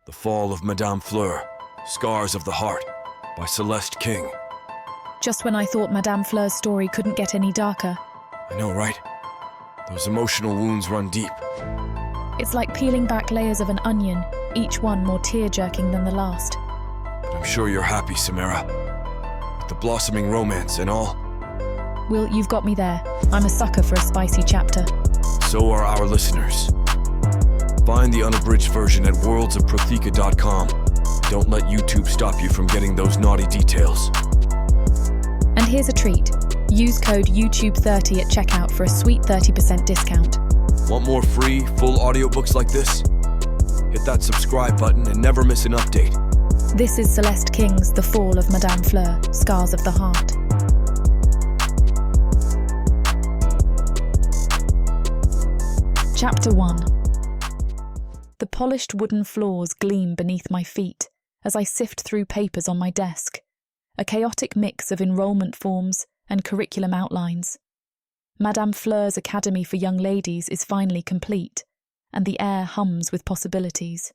The Fall of Madame Fleur, Scars of the Heart, by Celeste King. Just when I thought Madame Fleur's story couldn't get any darker. I know, right? Those emotional wounds run deep. It's like peeling back layers of an onion, each one more tear-jerking than the last. But I'm sure you're happy, Samara. With the blossoming romance and all. Will, you've got me there. I'm a sucker for a spicy chapter. So are our listeners. Find the unabridged version at worldsofprotheka.com. Don't let YouTube stop you from getting those naughty details. And here's a treat. Use code YouTube30 at checkout for a sweet 30% discount. Want more free, full audiobooks like this? Hit that subscribe button and never miss an update. This is Celeste King's The Fall of Madame Fleur, Scars of the Heart. Chapter 1. The polished wooden floors gleam beneath my feet as I sift through papers on my desk, a chaotic mix of enrolment forms and curriculum outlines. Madame Fleur's Academy for Young Ladies is finally complete, and the air hums with possibilities.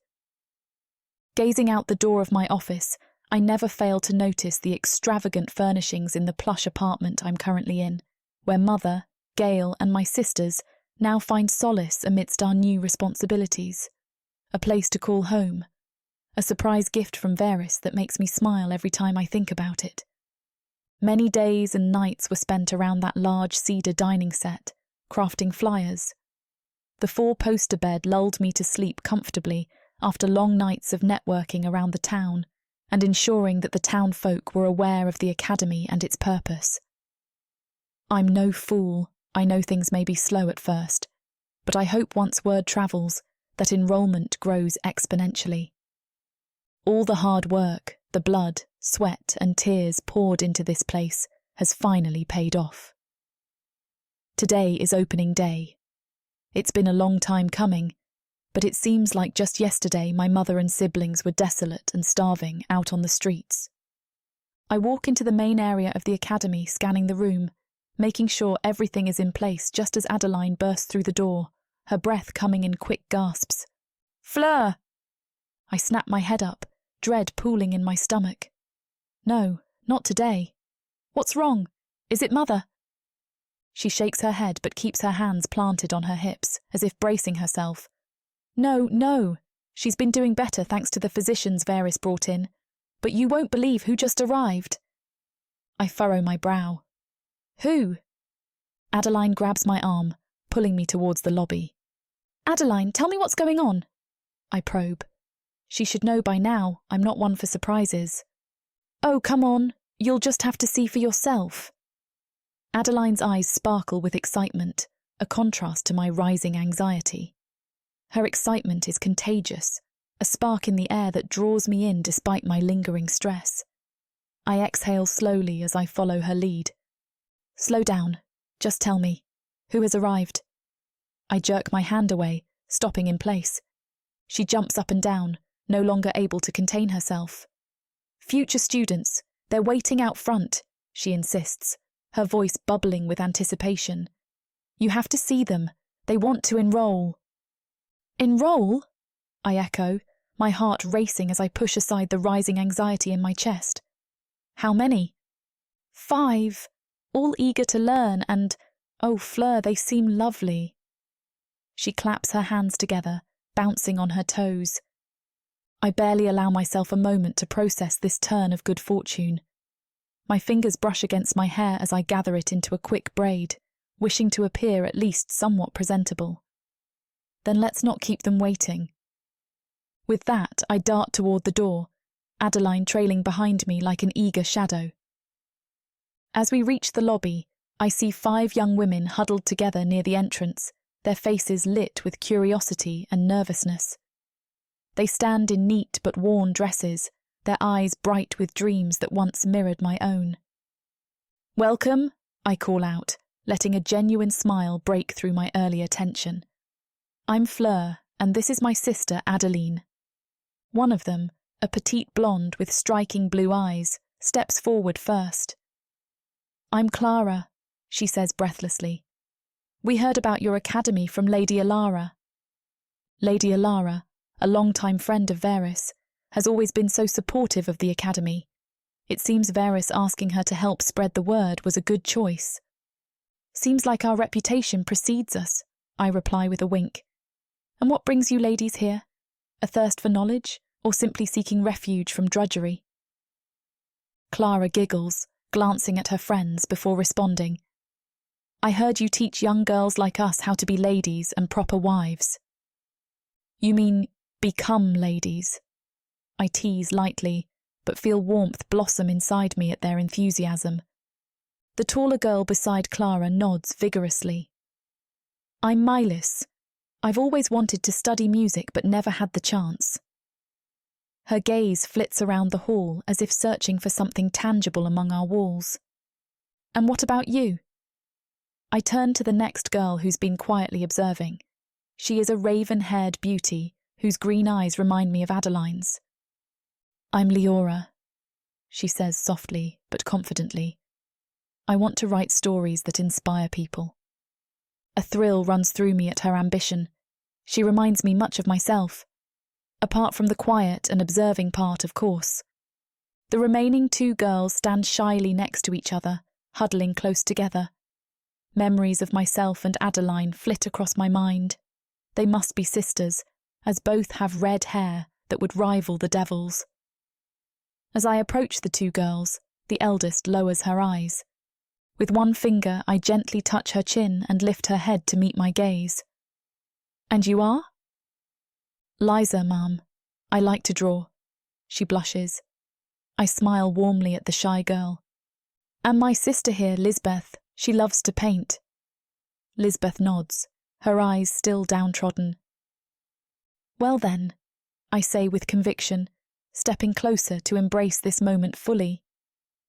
Gazing out the door of my office, I never fail to notice the extravagant furnishings in the plush apartment I'm currently in, where Mother, Gail, and my sisters now find solace amidst our new responsibilities. A place to call home. A surprise gift from Vaeris that makes me smile every time I think about it. Many days and nights were spent around that large cedar dining set, crafting flyers. The 4-poster bed lulled me to sleep comfortably after long nights of networking around the town and ensuring that the town folk were aware of the academy and its purpose. I'm no fool. I know things may be slow at first, but I hope once word travels, that enrolment grows exponentially. All the hard work, the blood, sweat and tears poured into this place has finally paid off. Today is opening day. It's been a long time coming, but it seems like just yesterday my mother and siblings were desolate and starving out on the streets. I walk into the main area of the academy, scanning the room, making sure everything is in place just as Adeline bursts through the door, her breath coming in quick gasps. "Fleur!" I snap my head up, dread pooling in my stomach. No, not today. What's wrong? Is it Mother? She shakes her head but keeps her hands planted on her hips, as if bracing herself. No. She's been doing better thanks to the physicians Vaeris brought in. But you won't believe who just arrived. I furrow my brow. Who? Adeline grabs my arm, pulling me towards the lobby. Adeline, tell me what's going on. I probe. She should know by now I'm not one for surprises. Oh, come on. You'll just have to see for yourself. Adeline's eyes sparkle with excitement, a contrast to my rising anxiety. Her excitement is contagious, a spark in the air that draws me in despite my lingering stress. I exhale slowly as I follow her lead. Slow down. Just tell me. Who has arrived? I jerk my hand away, stopping in place. She jumps up and down, no longer able to contain herself. Future students, they're waiting out front, she insists, her voice bubbling with anticipation. You have to see them. They want to enroll. Enroll? I echo, my heart racing as I push aside the rising anxiety in my chest. How many? 5. All eager to learn and, oh, Fleur, they seem lovely. She claps her hands together, bouncing on her toes. I barely allow myself a moment to process this turn of good fortune. My fingers brush against my hair as I gather it into a quick braid, wishing to appear at least somewhat presentable. Then let's not keep them waiting. With that, I dart toward the door, Adeline trailing behind me like an eager shadow. As we reach the lobby, I see 5 young women huddled together near the entrance, their faces lit with curiosity and nervousness. They stand in neat but worn dresses, their eyes bright with dreams that once mirrored my own. Welcome, I call out, letting a genuine smile break through my earlier tension. I'm Fleur, and this is my sister Adeline. One of them, a petite blonde with striking blue eyes, steps forward first. I'm Clara, she says breathlessly. We heard about your academy from Lady Alara. Lady Alara, a longtime friend of Vaeris, has always been so supportive of the academy. It seems Vaeris asking her to help spread the word was a good choice. Seems like our reputation precedes us, I reply with a wink. And what brings you ladies here? A thirst for knowledge, or simply seeking refuge from drudgery? Clara giggles, glancing at her friends before responding. I heard you teach young girls like us how to be ladies and proper wives. You mean become ladies? I tease lightly, but feel warmth blossom inside me at their enthusiasm. The taller girl beside Clara nods vigorously. I'm Mylis. I've always wanted to study music but never had the chance. Her gaze flits around the hall as if searching for something tangible among our walls. And what about you? I turn to the next girl who's been quietly observing. She is a raven-haired beauty whose green eyes remind me of Adeline's. I'm Leora, she says softly but confidently. I want to write stories that inspire people. A thrill runs through me at her ambition. She reminds me much of myself, apart from the quiet and observing part, of course. The remaining two girls stand shyly next to each other, huddling close together. Memories of myself and Adeline flit across my mind. They must be sisters, as both have red hair that would rival the devil's. As I approach the two girls, the eldest lowers her eyes. With one finger, I gently touch her chin and lift her head to meet my gaze. And you are? Liza, ma'am. I like to draw. She blushes. I smile warmly at the shy girl. And my sister here, Lisbeth. She loves to paint. Lisbeth nods, her eyes still downtrodden. Well then, I say with conviction, stepping closer to embrace this moment fully.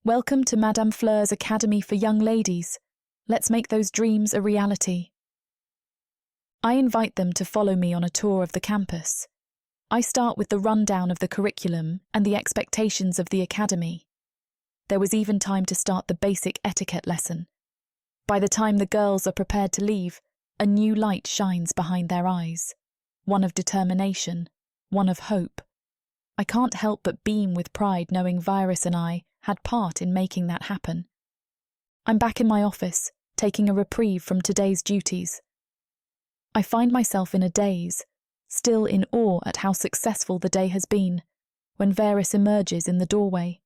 Welcome to Madame Fleur's Academy for Young Ladies. Let's make those dreams a reality. I invite them to follow me on a tour of the campus. I start with the rundown of the curriculum and the expectations of the academy. There was even time to start the basic etiquette lesson. By the time the girls are prepared to leave, a new light shines behind their eyes. One of determination, one of hope. I can't help but beam with pride knowing Vaeris and I had part in making that happen. I'm back in my office, taking a reprieve from today's duties. I find myself in a daze, still in awe at how successful the day has been, when Vaeris emerges in the doorway.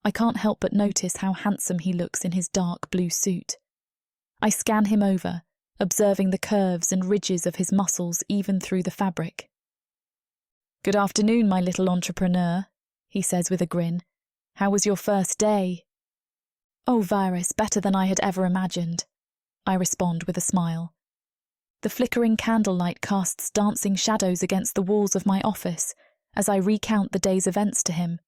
I can't help but notice how handsome he looks in his dark blue suit. I scan him over, observing the curves and ridges of his muscles even through the fabric. Good afternoon, my little entrepreneur, he says with a grin. How was your first day? Oh, Vaeris, better than I had ever imagined, I respond with a smile. The flickering candlelight casts dancing shadows against the walls of my office as I recount the day's events to him.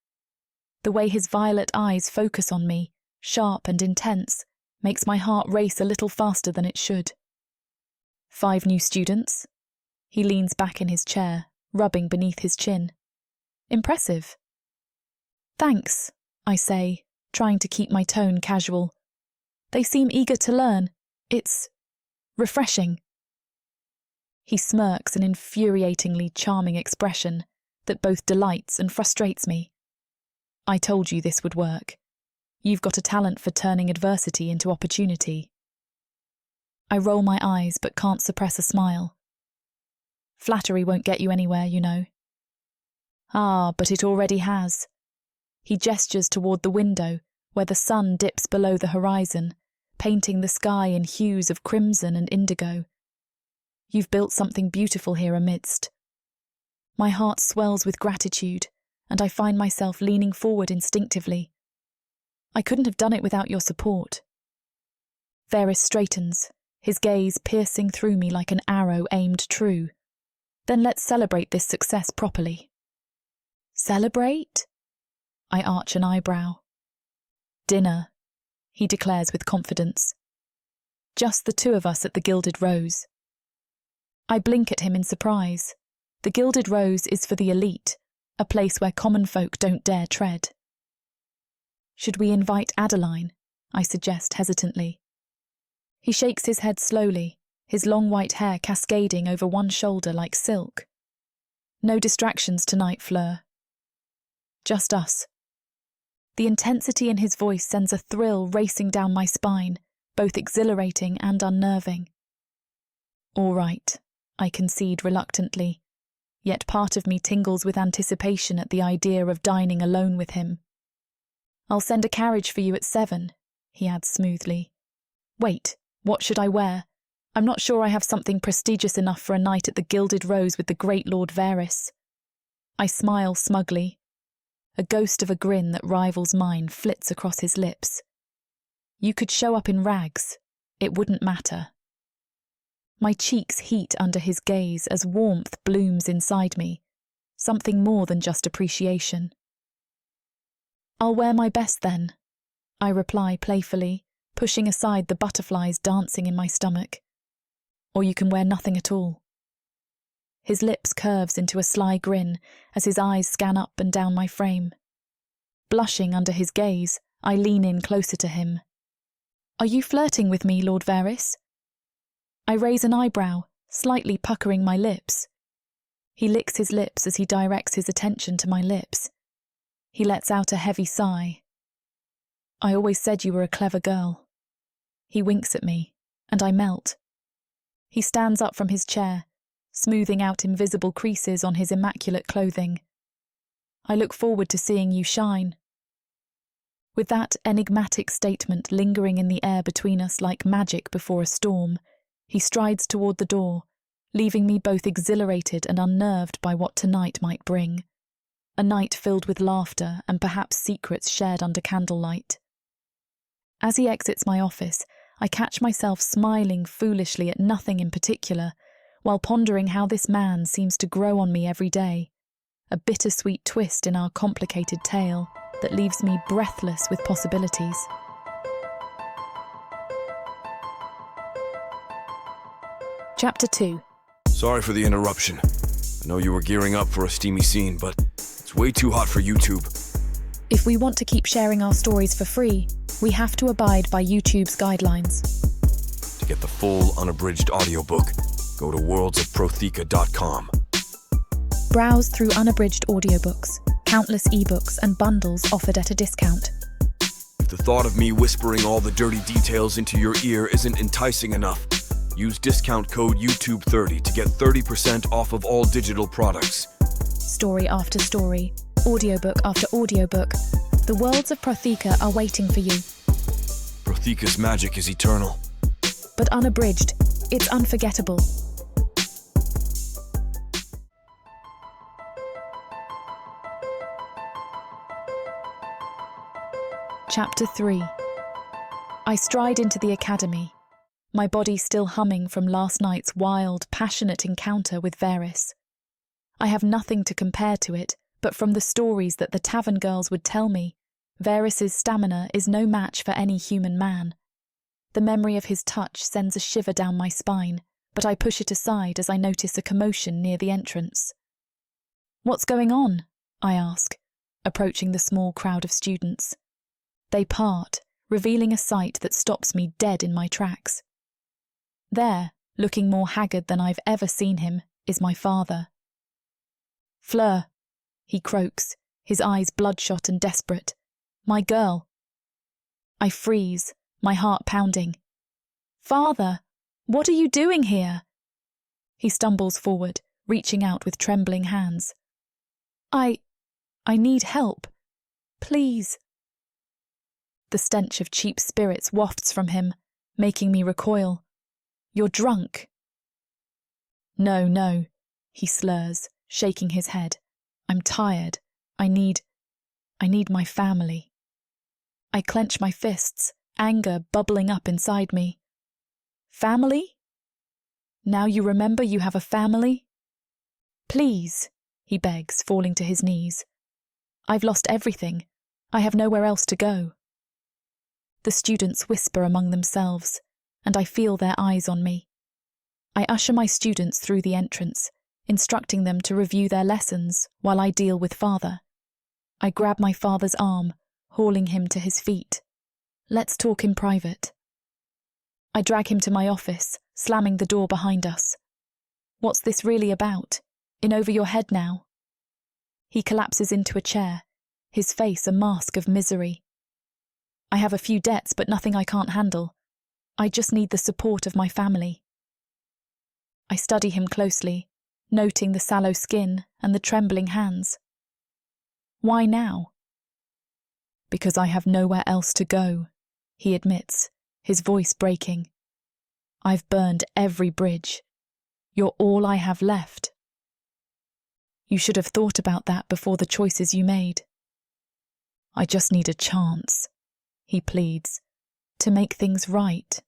The way his violet eyes focus on me, sharp and intense, makes my heart race a little faster than it should. 5 new students? He leans back in his chair, rubbing beneath his chin. Impressive. Thanks, I say, trying to keep my tone casual. They seem eager to learn. It's refreshing. He smirks an infuriatingly charming expression that both delights and frustrates me. I told you this would work. You've got a talent for turning adversity into opportunity. I roll my eyes but can't suppress a smile. Flattery won't get you anywhere, you know. Ah, but it already has. He gestures toward the window, where the sun dips below the horizon, painting the sky in hues of crimson and indigo. You've built something beautiful here amidst. My heart swells with gratitude, and I find myself leaning forward instinctively. I couldn't have done it without your support. Vaeris straightens, his gaze piercing through me like an arrow aimed true. Then let's celebrate this success properly. Celebrate? I arch an eyebrow. Dinner, he declares with confidence. Just the two of us at the Gilded Rose. I blink at him in surprise. The Gilded Rose is for the elite, a place where common folk don't dare tread. Should we invite Adeline? I suggest hesitantly. He shakes his head slowly, his long white hair cascading over one shoulder like silk. No distractions tonight, Fleur. Just us. The intensity in his voice sends a thrill racing down my spine, both exhilarating and unnerving. All right, I concede reluctantly, yet part of me tingles with anticipation at the idea of dining alone with him. I'll send a carriage for you at 7, he adds smoothly. Wait, what should I wear? I'm not sure I have something prestigious enough for a night at the Gilded Rose with the great Lord Vaeris. I smile smugly. A ghost of a grin that rivals mine flits across his lips. You could show up in rags. It wouldn't matter. My cheeks heat under his gaze as warmth blooms inside me, something more than just appreciation. I'll wear my best then, I reply playfully, pushing aside the butterflies dancing in my stomach. Or you can wear nothing at all. His lips curves into a sly grin as his eyes scan up and down my frame. Blushing under his gaze, I lean in closer to him. Are you flirting with me, Lord Vaeris? I raise an eyebrow, slightly puckering my lips. He licks his lips as he directs his attention to my lips. He lets out a heavy sigh. I always said you were a clever girl. He winks at me, and I melt. He stands up from his chair, smoothing out invisible creases on his immaculate clothing. I look forward to seeing you shine. With that enigmatic statement lingering in the air between us like magic before a storm, he strides toward the door, leaving me both exhilarated and unnerved by what tonight might bring. A night filled with laughter and perhaps secrets shared under candlelight. As he exits my office, I catch myself smiling foolishly at nothing in particular, while pondering how this man seems to grow on me every day, a bittersweet twist in our complicated tale that leaves me breathless with possibilities. Chapter 2. Sorry for the interruption. I know you were gearing up for a steamy scene, but it's way too hot for YouTube. If we want to keep sharing our stories for free, we have to abide by YouTube's guidelines. To get the full unabridged audiobook, go to worldsofprotheka.com. Browse through unabridged audiobooks, countless ebooks and bundles offered at a discount. If the thought of me whispering all the dirty details into your ear isn't enticing enough, use discount code YouTube30 to get 30% off of all digital products. Story after story, audiobook after audiobook, the Worlds of Protheka are waiting for you. Protheka's magic is eternal. But unabridged, it's unforgettable. Chapter 3. I stride into the academy, my body still humming from last night's wild, passionate encounter with Vaeris. I have nothing to compare to it, but from the stories that the tavern girls would tell me, Vaeris's stamina is no match for any human man. The memory of his touch sends a shiver down my spine, but I push it aside as I notice a commotion near the entrance. What's going on? I ask, approaching the small crowd of students. They part, revealing a sight that stops me dead in my tracks. There, looking more haggard than I've ever seen him, is my father. Fleur, he croaks, his eyes bloodshot and desperate. My girl. I freeze, my heart pounding. Father, what are you doing here? He stumbles forward, reaching out with trembling hands. I need help. Please. The stench of cheap spirits wafts from him, making me recoil. You're drunk. No, he slurs, shaking his head. I'm tired. I need my family. I clench my fists, anger bubbling up inside me. Family? Now you remember you have a family? Please, he begs, falling to his knees. I've lost everything. I have nowhere else to go. The students whisper among themselves, and I feel their eyes on me. I usher my students through the entrance, instructing them to review their lessons while I deal with father. I grab my father's arm, hauling him to his feet. Let's talk in private. I drag him to my office, slamming the door behind us. What's this really about? In over your head now. He collapses into a chair, his face a mask of misery. I have a few debts, but nothing I can't handle. I just need the support of my family. I study him closely, noting the sallow skin and the trembling hands. Why now? Because I have nowhere else to go, he admits, his voice breaking. I've burned every bridge. You're all I have left. You should have thought about that before the choices you made. I just need a chance, he pleads, to make things right,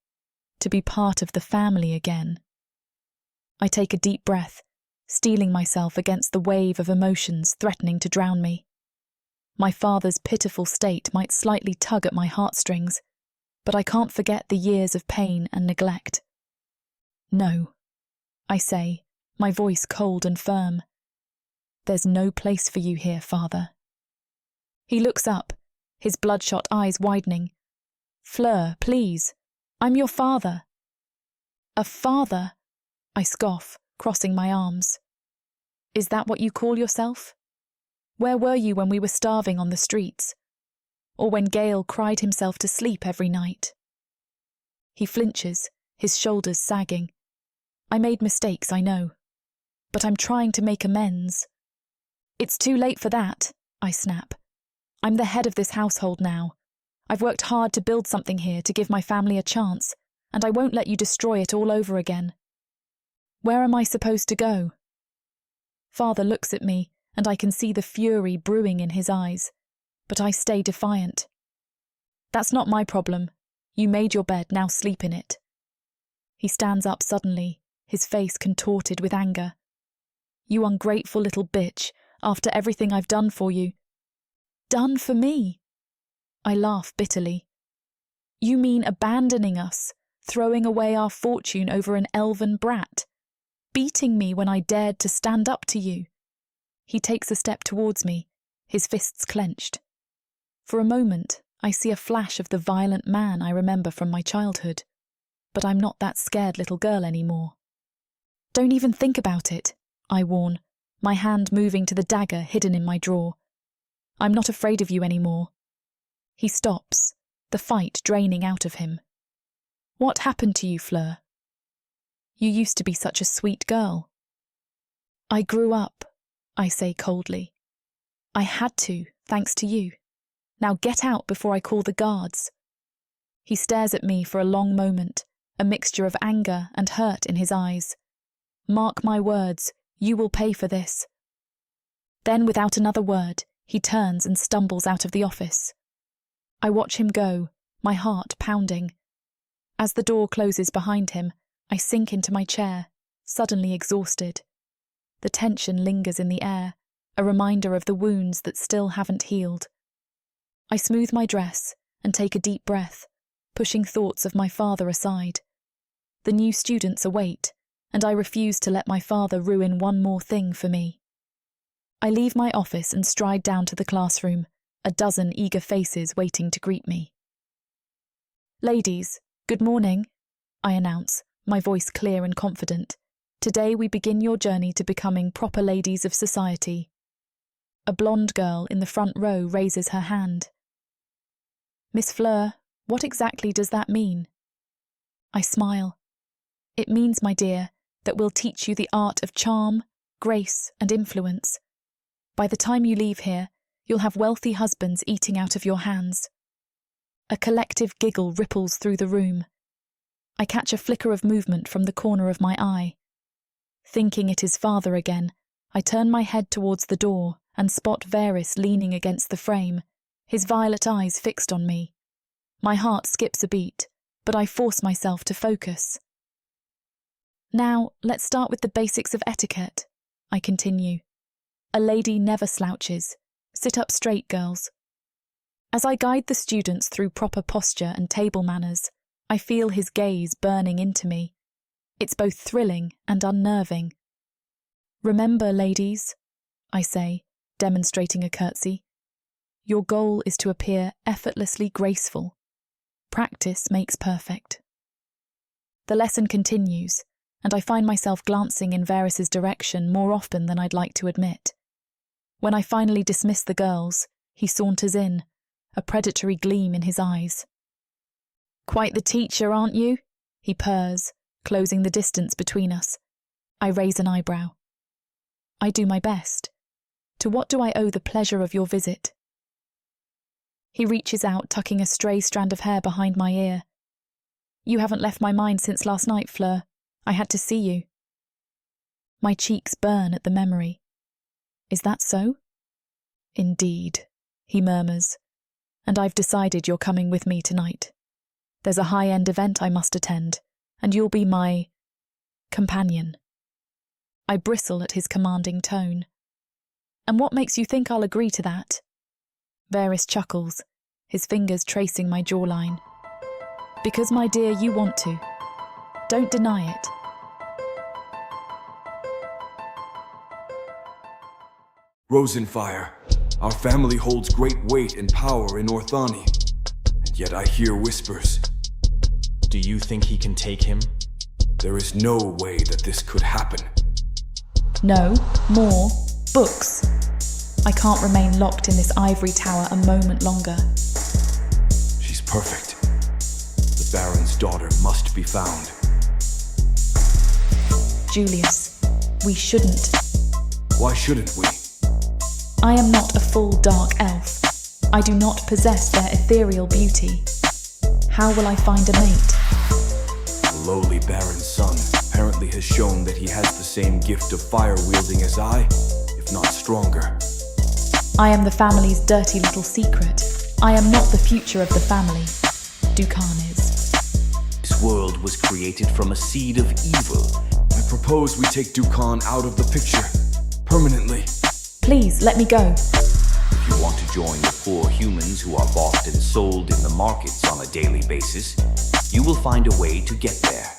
to be part of the family again. I take a deep breath, steeling myself against the wave of emotions threatening to drown me. My father's pitiful state might slightly tug at my heartstrings, but I can't forget the years of pain and neglect. No, I say, my voice cold and firm. There's no place for you here, Father. He looks up, his bloodshot eyes widening. Fleur, please, I'm your father. A father? I scoff, crossing my arms. Is that what you call yourself? Where were you when we were starving on the streets? Or when Gale cried himself to sleep every night? He flinches, his shoulders sagging. I made mistakes, I know, but I'm trying to make amends. It's too late for that, I snap. I'm the head of this household now. I've worked hard to build something here to give my family a chance, and I won't let you destroy it all over again. Where am I supposed to go? Father looks at me, and I can see the fury brewing in his eyes, but I stay defiant. That's not my problem. You made your bed, now sleep in it. He stands up suddenly, his face contorted with anger. You ungrateful little bitch, after everything I've done for you. Done for me? I laugh bitterly. You mean abandoning us, throwing away our fortune over an elven brat, beating me when I dared to stand up to you. He takes a step towards me, his fists clenched. For a moment, I see a flash of the violent man I remember from my childhood, but I'm not that scared little girl anymore. Don't even think about it, I warn, my hand moving to the dagger hidden in my drawer. I'm not afraid of you anymore. He stops, the fight draining out of him. What happened to you, Fleur? You used to be such a sweet girl. I grew up, I say coldly. I had to, thanks to you. Now get out before I call the guards. He stares at me for a long moment, a mixture of anger and hurt in his eyes. Mark my words, you will pay for this. Then, without another word, he turns and stumbles out of the office. I watch him go, my heart pounding. As the door closes behind him, I sink into my chair, suddenly exhausted. The tension lingers in the air, a reminder of the wounds that still haven't healed. I smooth my dress and take a deep breath, pushing thoughts of my father aside. The new students await, and I refuse to let my father ruin one more thing for me. I leave my office and stride down to the classroom, a dozen eager faces waiting to greet me. Ladies, good morning, I announce, my voice clear and confident. Today we begin your journey to becoming proper ladies of society. A blonde girl in the front row raises her hand. Miss Fleur, what exactly does that mean? I smile. It means, my dear, that we'll teach you the art of charm, grace, and influence. By the time you leave here, you'll have wealthy husbands eating out of your hands. A collective giggle ripples through the room. I catch a flicker of movement from the corner of my eye. Thinking it is father again, I turn my head towards the door and spot Vaeris leaning against the frame, his violet eyes fixed on me. My heart skips a beat, but I force myself to focus. Now, let's start with the basics of etiquette, I continue. A lady never slouches. Sit up straight, girls. As I guide the students through proper posture and table manners, I feel his gaze burning into me. It's both thrilling and unnerving. Remember, ladies, I say, demonstrating a curtsy. Your goal is to appear effortlessly graceful. Practice makes perfect. The lesson continues, and I find myself glancing in Vaeris' direction more often than I'd like to admit. When I finally dismiss the girls, he saunters in, a predatory gleam in his eyes. "Quite the teacher, aren't you?" he purrs, closing the distance between us. I raise an eyebrow. "I do my best. To what do I owe the pleasure of your visit?" He reaches out, tucking a stray strand of hair behind my ear. "You haven't left my mind since last night, Fleur. I had to see you." My cheeks burn at the memory. "Is that so?" "Indeed," he murmurs. "And I've decided you're coming with me tonight. There's a high-end event I must attend, and you'll be my companion." I bristle at his commanding tone. "And what makes you think I'll agree to that?" Vaeris chuckles, his fingers tracing my jawline. "Because, my dear, you want to. Don't deny it." Rosenfire, our family holds great weight and power in Orthani, and yet I hear whispers. Do you think he can take him? There is no way that this could happen. No, more books. I can't remain locked in this ivory tower a moment longer. She's perfect. The Baron's daughter must be found. Julius, we shouldn't. Why shouldn't we? I am not a full dark elf. I do not possess their ethereal beauty. How will I find a mate? The lowly Baron's son apparently has shown that he has the same gift of fire-wielding as I, if not stronger. I am the family's dirty little secret. I am not the future of the family. Dukan is. This world was created from a seed of evil. I propose we take Dukan out of the picture, permanently. Please, let me go. If you want to join the poor humans who are bought and sold in the markets on a daily basis, you will find a way to get there.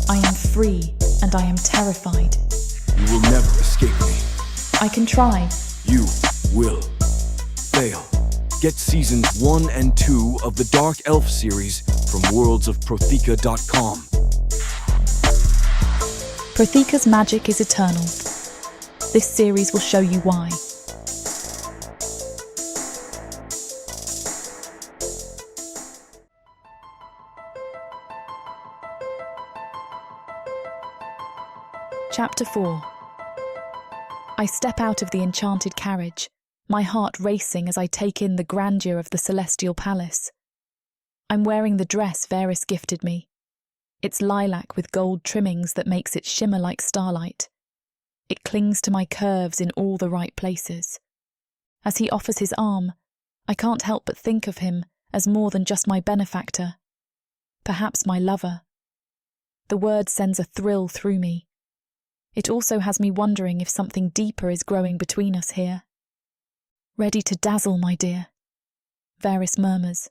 I am free, and I am terrified. You will never escape me. I can try. You will fail. Get seasons 1 and 2 of the Dark Elf series from worldsofprotheka.com. Protheka's magic is eternal. This series will show you why. Chapter 4. I step out of the enchanted carriage, my heart racing as I take in the grandeur of the celestial palace. I'm wearing the dress Vaeris gifted me. It's lilac with gold trimmings that makes it shimmer like starlight. It clings to my curves in all the right places. As he offers his arm, I can't help but think of him as more than just my benefactor. Perhaps my lover. The word sends a thrill through me. It also has me wondering if something deeper is growing between us here. "Ready to dazzle, my dear," Vaeris murmurs,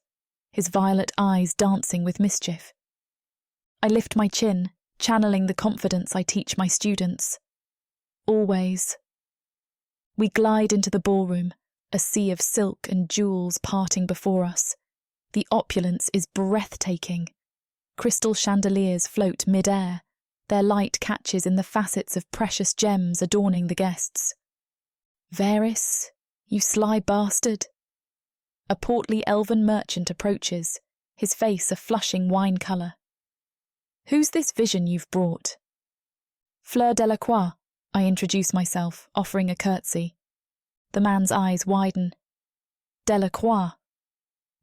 his violet eyes dancing with mischief. I lift my chin, channeling the confidence I teach my students. Always. We glide into the ballroom, a sea of silk and jewels parting before us. The opulence is breathtaking. Crystal chandeliers float mid-air. Their light catches in the facets of precious gems adorning the guests. "Vaeris, you sly bastard." A portly elven merchant approaches, his face a flushing wine colour. "Who's this vision you've brought?" "Fleur Delacroix," I introduce myself, offering a curtsy. The man's eyes widen. "Delacroix?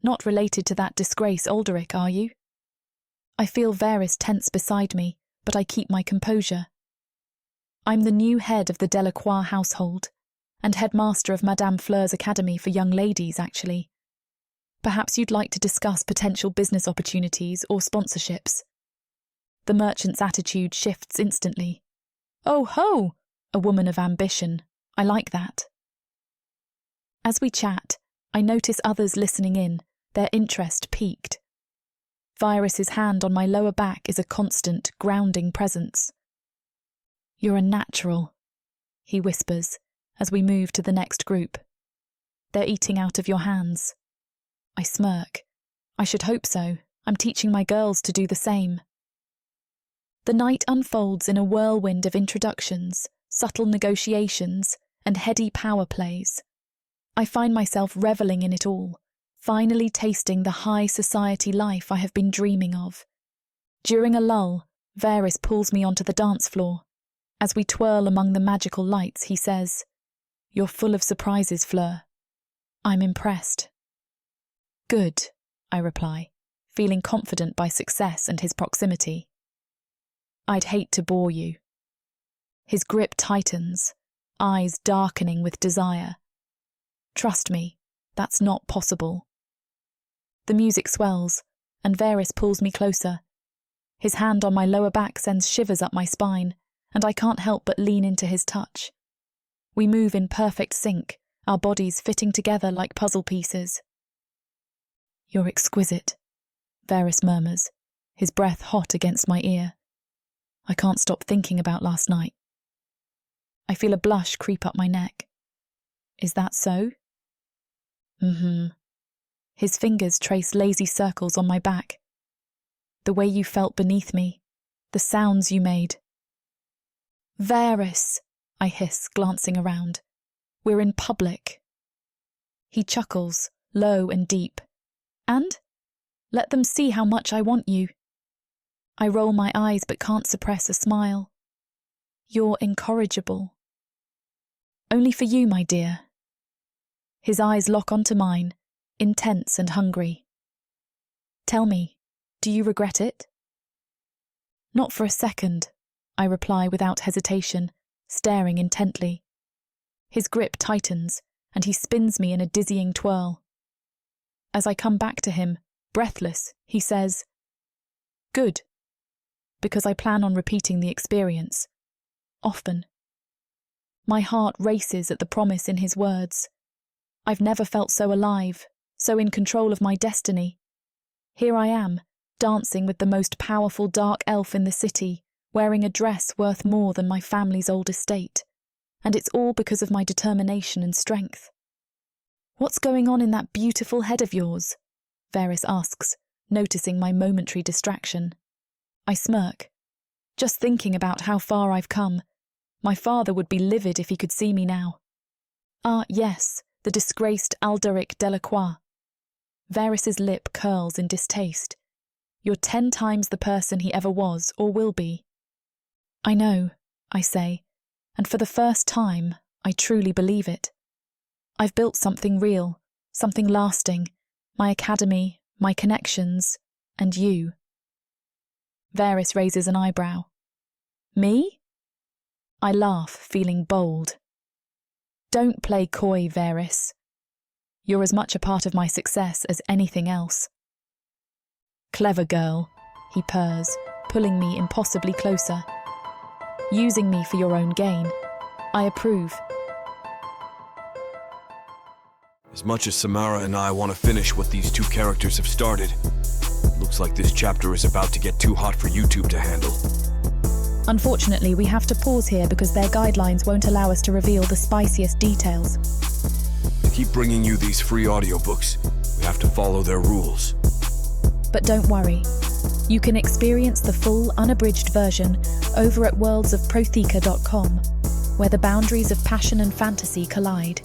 Not related to that disgrace Alderic, are you?" I feel Vaeris tense beside me, but I keep my composure. "I'm the new head of the Delacroix household, and headmaster of Madame Fleur's Academy for young ladies, actually. Perhaps you'd like to discuss potential business opportunities or sponsorships." The merchant's attitude shifts instantly. "Oh ho! A woman of ambition. I like that." As we chat, I notice others listening in, their interest piqued. Vaeris's hand on my lower back is a constant, grounding presence. "You're a natural," he whispers, as we move to the next group. "They're eating out of your hands." I smirk. "I should hope so. I'm teaching my girls to do the same." The night unfolds in a whirlwind of introductions, subtle negotiations, and heady power plays. I find myself reveling in it all, finally tasting the high society life I have been dreaming of. During a lull, Vaeris pulls me onto the dance floor. As we twirl among the magical lights, he says, "You're full of surprises, Fleur." I'm impressed. "Good," I reply, feeling confident by success and his proximity. "I'd hate to bore you." His grip tightens, eyes darkening with desire. "Trust me, that's not possible." The music swells, and Vaeris pulls me closer. His hand on my lower back sends shivers up my spine, and I can't help but lean into his touch. We move in perfect sync, our bodies fitting together like puzzle pieces. "You're exquisite," Vaeris murmurs, his breath hot against my ear. I can't stop thinking about last night. I feel a blush creep up my neck. "Is that so?" His fingers trace lazy circles on my back. "The way you felt beneath me, the sounds you made." "Vaeris," I hiss, glancing around. "We're in public." He chuckles, low and deep. "And? Let them see how much I want you." I roll my eyes but can't suppress a smile. "You're incorrigible." "Only for you, my dear." His eyes lock onto mine, intense and hungry. "Tell me, do you regret it?" "Not for a second," I reply without hesitation, staring intently. His grip tightens, and he spins me in a dizzying twirl. As I come back to him, breathless, he says, "Good," because I plan on repeating the experience. Often. My heart races at the promise in his words. I've never felt so alive, so in control of my destiny. Here I am, dancing with the most powerful dark elf in the city, wearing a dress worth more than my family's old estate. And it's all because of my determination and strength. "What's going on in that beautiful head of yours?" Vaeris asks, noticing my momentary distraction. I smirk. Just thinking about how far I've come. My father would be livid if he could see me now. "Ah, yes, the disgraced Alderic Delacroix." Vaeris's lip curls in distaste. "You're 10 times the person he ever was or will be." "I know," I say, and for the first time, I truly believe it. I've built something real, something lasting, my academy, my connections, and you. Vaeris raises an eyebrow. "Me?" I laugh, feeling bold. "Don't play coy, Vaeris. You're as much a part of my success as anything else." "Clever girl," he purrs, pulling me impossibly closer. "Using me for your own gain. I approve." As much as Samara and I want to finish what these two characters have started, it looks like this chapter is about to get too hot for YouTube to handle. Unfortunately, we have to pause here because their guidelines won't allow us to reveal the spiciest details. To keep bringing you these free audiobooks, we have to follow their rules. But don't worry. You can experience the full, unabridged version over at worldsofprotheka.com, where the boundaries of passion and fantasy collide.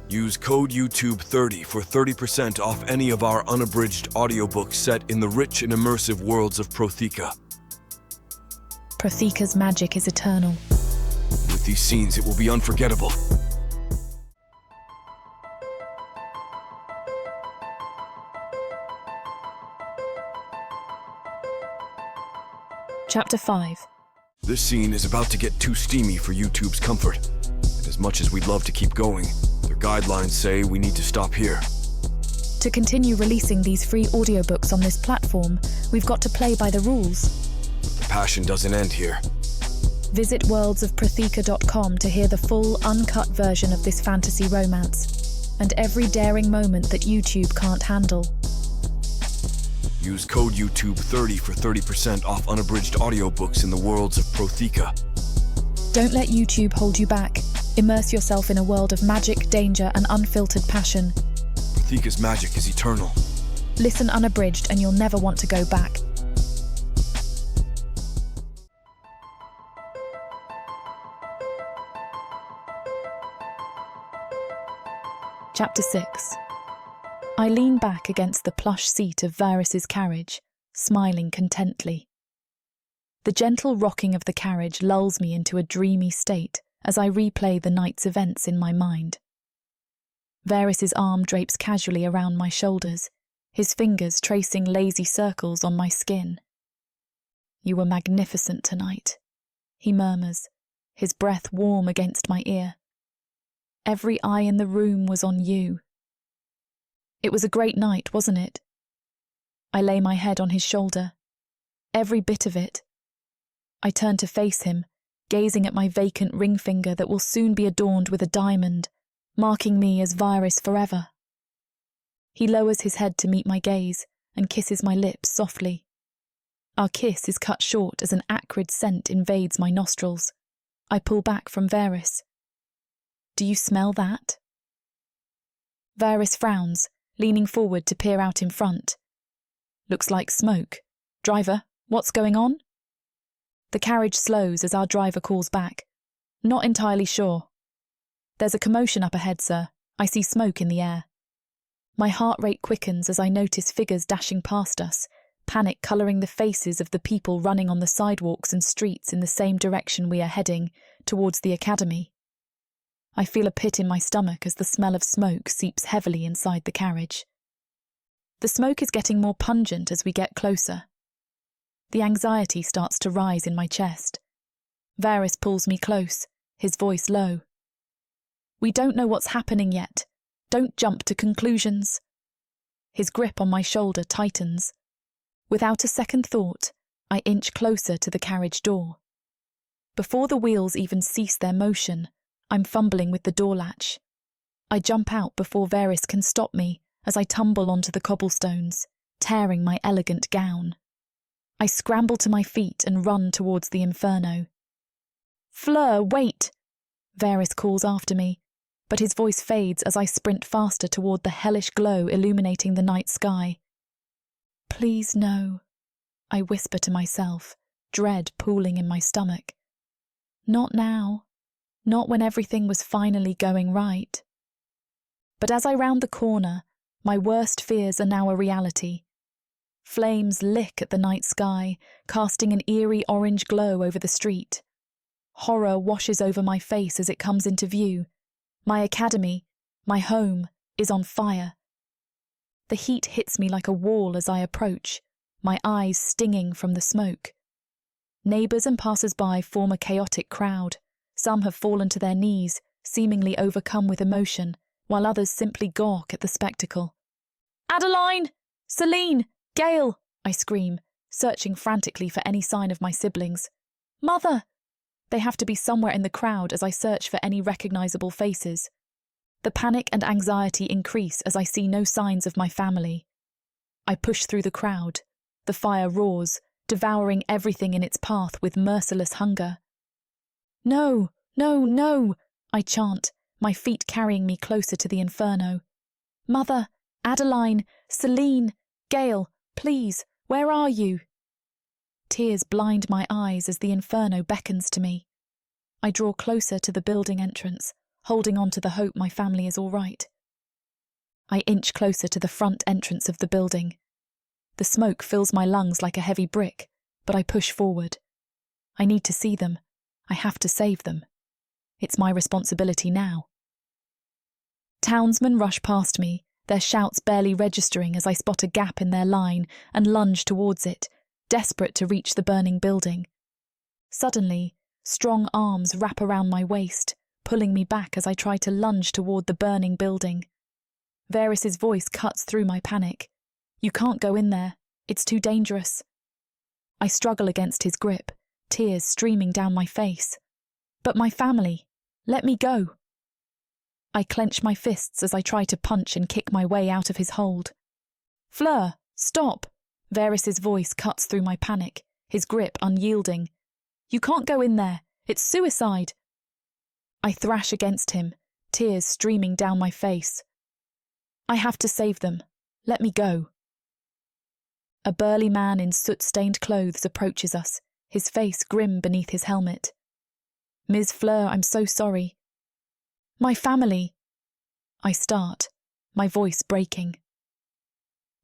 Use code YouTube30 for 30% off any of our unabridged audiobooks set in the rich and immersive worlds of Protheka. Protheka's magic is eternal. With these scenes, it will be unforgettable. Chapter 5. This scene is about to get too steamy for YouTube's comfort. And as much as we'd love to keep going, their guidelines say we need to stop here. To continue releasing these free audiobooks on this platform, we've got to play by the rules. The passion doesn't end here. Visit worldsofprotheka.com to hear the full, uncut version of this fantasy romance, and every daring moment that YouTube can't handle. Use code YouTube30 for 30% off unabridged audiobooks in the worlds of Protheka. Don't let YouTube hold you back. Immerse yourself in a world of magic, danger, and unfiltered passion. Protheka's magic is eternal. Listen unabridged and you'll never want to go back. Chapter 6. I lean back against the plush seat of Vaeris's carriage, smiling contently. The gentle rocking of the carriage lulls me into a dreamy state as I replay the night's events in my mind. Vaeris's arm drapes casually around my shoulders, his fingers tracing lazy circles on my skin. "You were magnificent tonight," he murmurs, his breath warm against my ear. "Every eye in the room was on you." "It was a great night, wasn't it?" I lay my head on his shoulder. "Every bit of it." I turn to face him, gazing at my vacant ring finger that will soon be adorned with a diamond, marking me as Vaeris forever. He lowers his head to meet my gaze and kisses my lips softly. Our kiss is cut short as an acrid scent invades my nostrils. I pull back from Vaeris. "Do you smell that?" Vaeris frowns, leaning forward to peer out in front. "Looks like smoke. Driver, what's going on?" The carriage slows as our driver calls back. "Not entirely sure." "There's a commotion up ahead, sir. I see smoke in the air." My heart rate quickens as I notice figures dashing past us, panic colouring the faces of the people running on the sidewalks and streets in the same direction we are heading, towards the academy. I feel a pit in my stomach as the smell of smoke seeps heavily inside the carriage. The smoke is getting more pungent as we get closer. The anxiety starts to rise in my chest. Vaeris pulls me close, his voice low. "We don't know what's happening yet. Don't jump to conclusions." His grip on my shoulder tightens. Without a second thought, I inch closer to the carriage door. Before the wheels even cease their motion, I'm fumbling with the door latch. I jump out before Vaeris can stop me as I tumble onto the cobblestones, tearing my elegant gown. I scramble to my feet and run towards the inferno. "Fleur, wait!" Vaeris calls after me, but his voice fades as I sprint faster toward the hellish glow illuminating the night sky. "Please no," I whisper to myself, dread pooling in my stomach. "Not now. Not when everything was finally going right." But as I round the corner, my worst fears are now a reality. Flames lick at the night sky, casting an eerie orange glow over the street. Horror washes over my face as it comes into view. My academy, my home, is on fire. The heat hits me like a wall as I approach, my eyes stinging from the smoke. Neighbours and passers-by form a chaotic crowd. Some have fallen to their knees, seemingly overcome with emotion, while others simply gawk at the spectacle. "Adeline! Celine! Gale!" I scream, searching frantically for any sign of my siblings. "Mother!" They have to be somewhere in the crowd as I search for any recognisable faces. The panic and anxiety increase as I see no signs of my family. I push through the crowd. The fire roars, devouring everything in its path with merciless hunger. "No, no, no!" I chant, my feet carrying me closer to the inferno. "Mother! Adeline! Celine! Gale! Please, where are you?" Tears blind my eyes as the inferno beckons to me. I draw closer to the building entrance, holding on to the hope my family is all right. I inch closer to the front entrance of the building. The smoke fills my lungs like a heavy brick, but I push forward. I need to see them. I have to save them. It's my responsibility now. Townsmen rush past me, their shouts barely registering as I spot a gap in their line and lunge towards it, desperate to reach the burning building. Suddenly, strong arms wrap around my waist, pulling me back as I try to lunge toward the burning building. Vaeris's voice cuts through my panic. "You can't go in there. It's too dangerous." I struggle against his grip, tears streaming down my face. "But my family. Let me go." I clench my fists as I try to punch and kick my way out of his hold. "Fleur, stop!" Vaeris's voice cuts through my panic, his grip unyielding. "You can't go in there. It's suicide." I thrash against him, tears streaming down my face. "I have to save them. Let me go." A burly man in soot-stained clothes approaches us, his face grim beneath his helmet. "Ms. Fleur, I'm so sorry." "My family." I start, my voice breaking.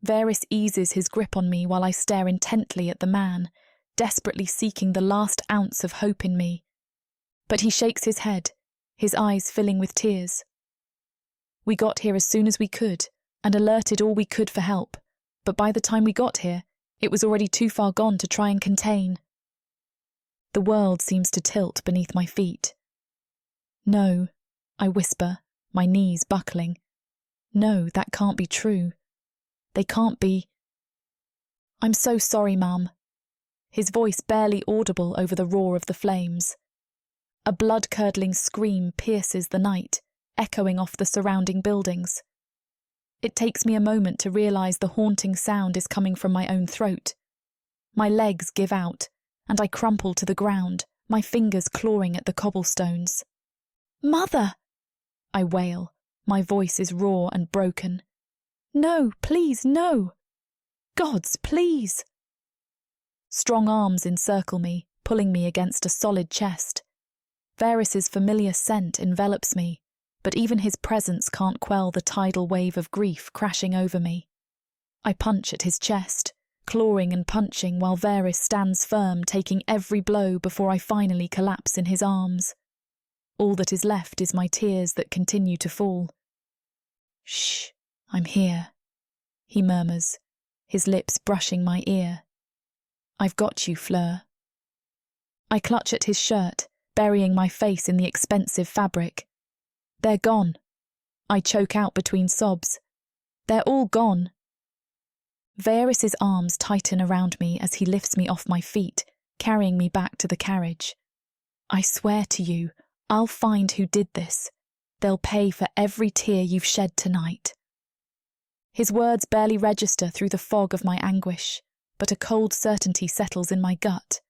Vaeris eases his grip on me while I stare intently at the man, desperately seeking the last ounce of hope in me. But he shakes his head, his eyes filling with tears. We got here as soon as we could and alerted all we could for help, but by the time we got here, it was already too far gone to try and contain. The world seems to tilt beneath my feet. No, I whisper, my knees buckling. No, that can't be true. They can't be. I'm so sorry, Mum. His voice barely audible over the roar of the flames. A blood-curdling scream pierces the night, echoing off the surrounding buildings. It takes me a moment to realise the haunting sound is coming from my own throat. My legs give out, and I crumple to the ground, my fingers clawing at the cobblestones. Mother! I wail. My voice is raw and broken. No, please, no! Gods, please! Strong arms encircle me, pulling me against a solid chest. Vaeris's familiar scent envelops me, but even his presence can't quell the tidal wave of grief crashing over me. I punch at his chest, clawing and punching while Vaeris stands firm, taking every blow before I finally collapse in his arms. All that is left is my tears that continue to fall. Shh, I'm here, he murmurs, his lips brushing my ear. I've got you, Fleur. I clutch at his shirt, burying my face in the expensive fabric. They're gone. I choke out between sobs. They're all gone. Vaeris's arms tighten around me as he lifts me off my feet, carrying me back to the carriage. I swear to you, I'll find who did this. They'll pay for every tear you've shed tonight. His words barely register through the fog of my anguish, but a cold certainty settles in my gut.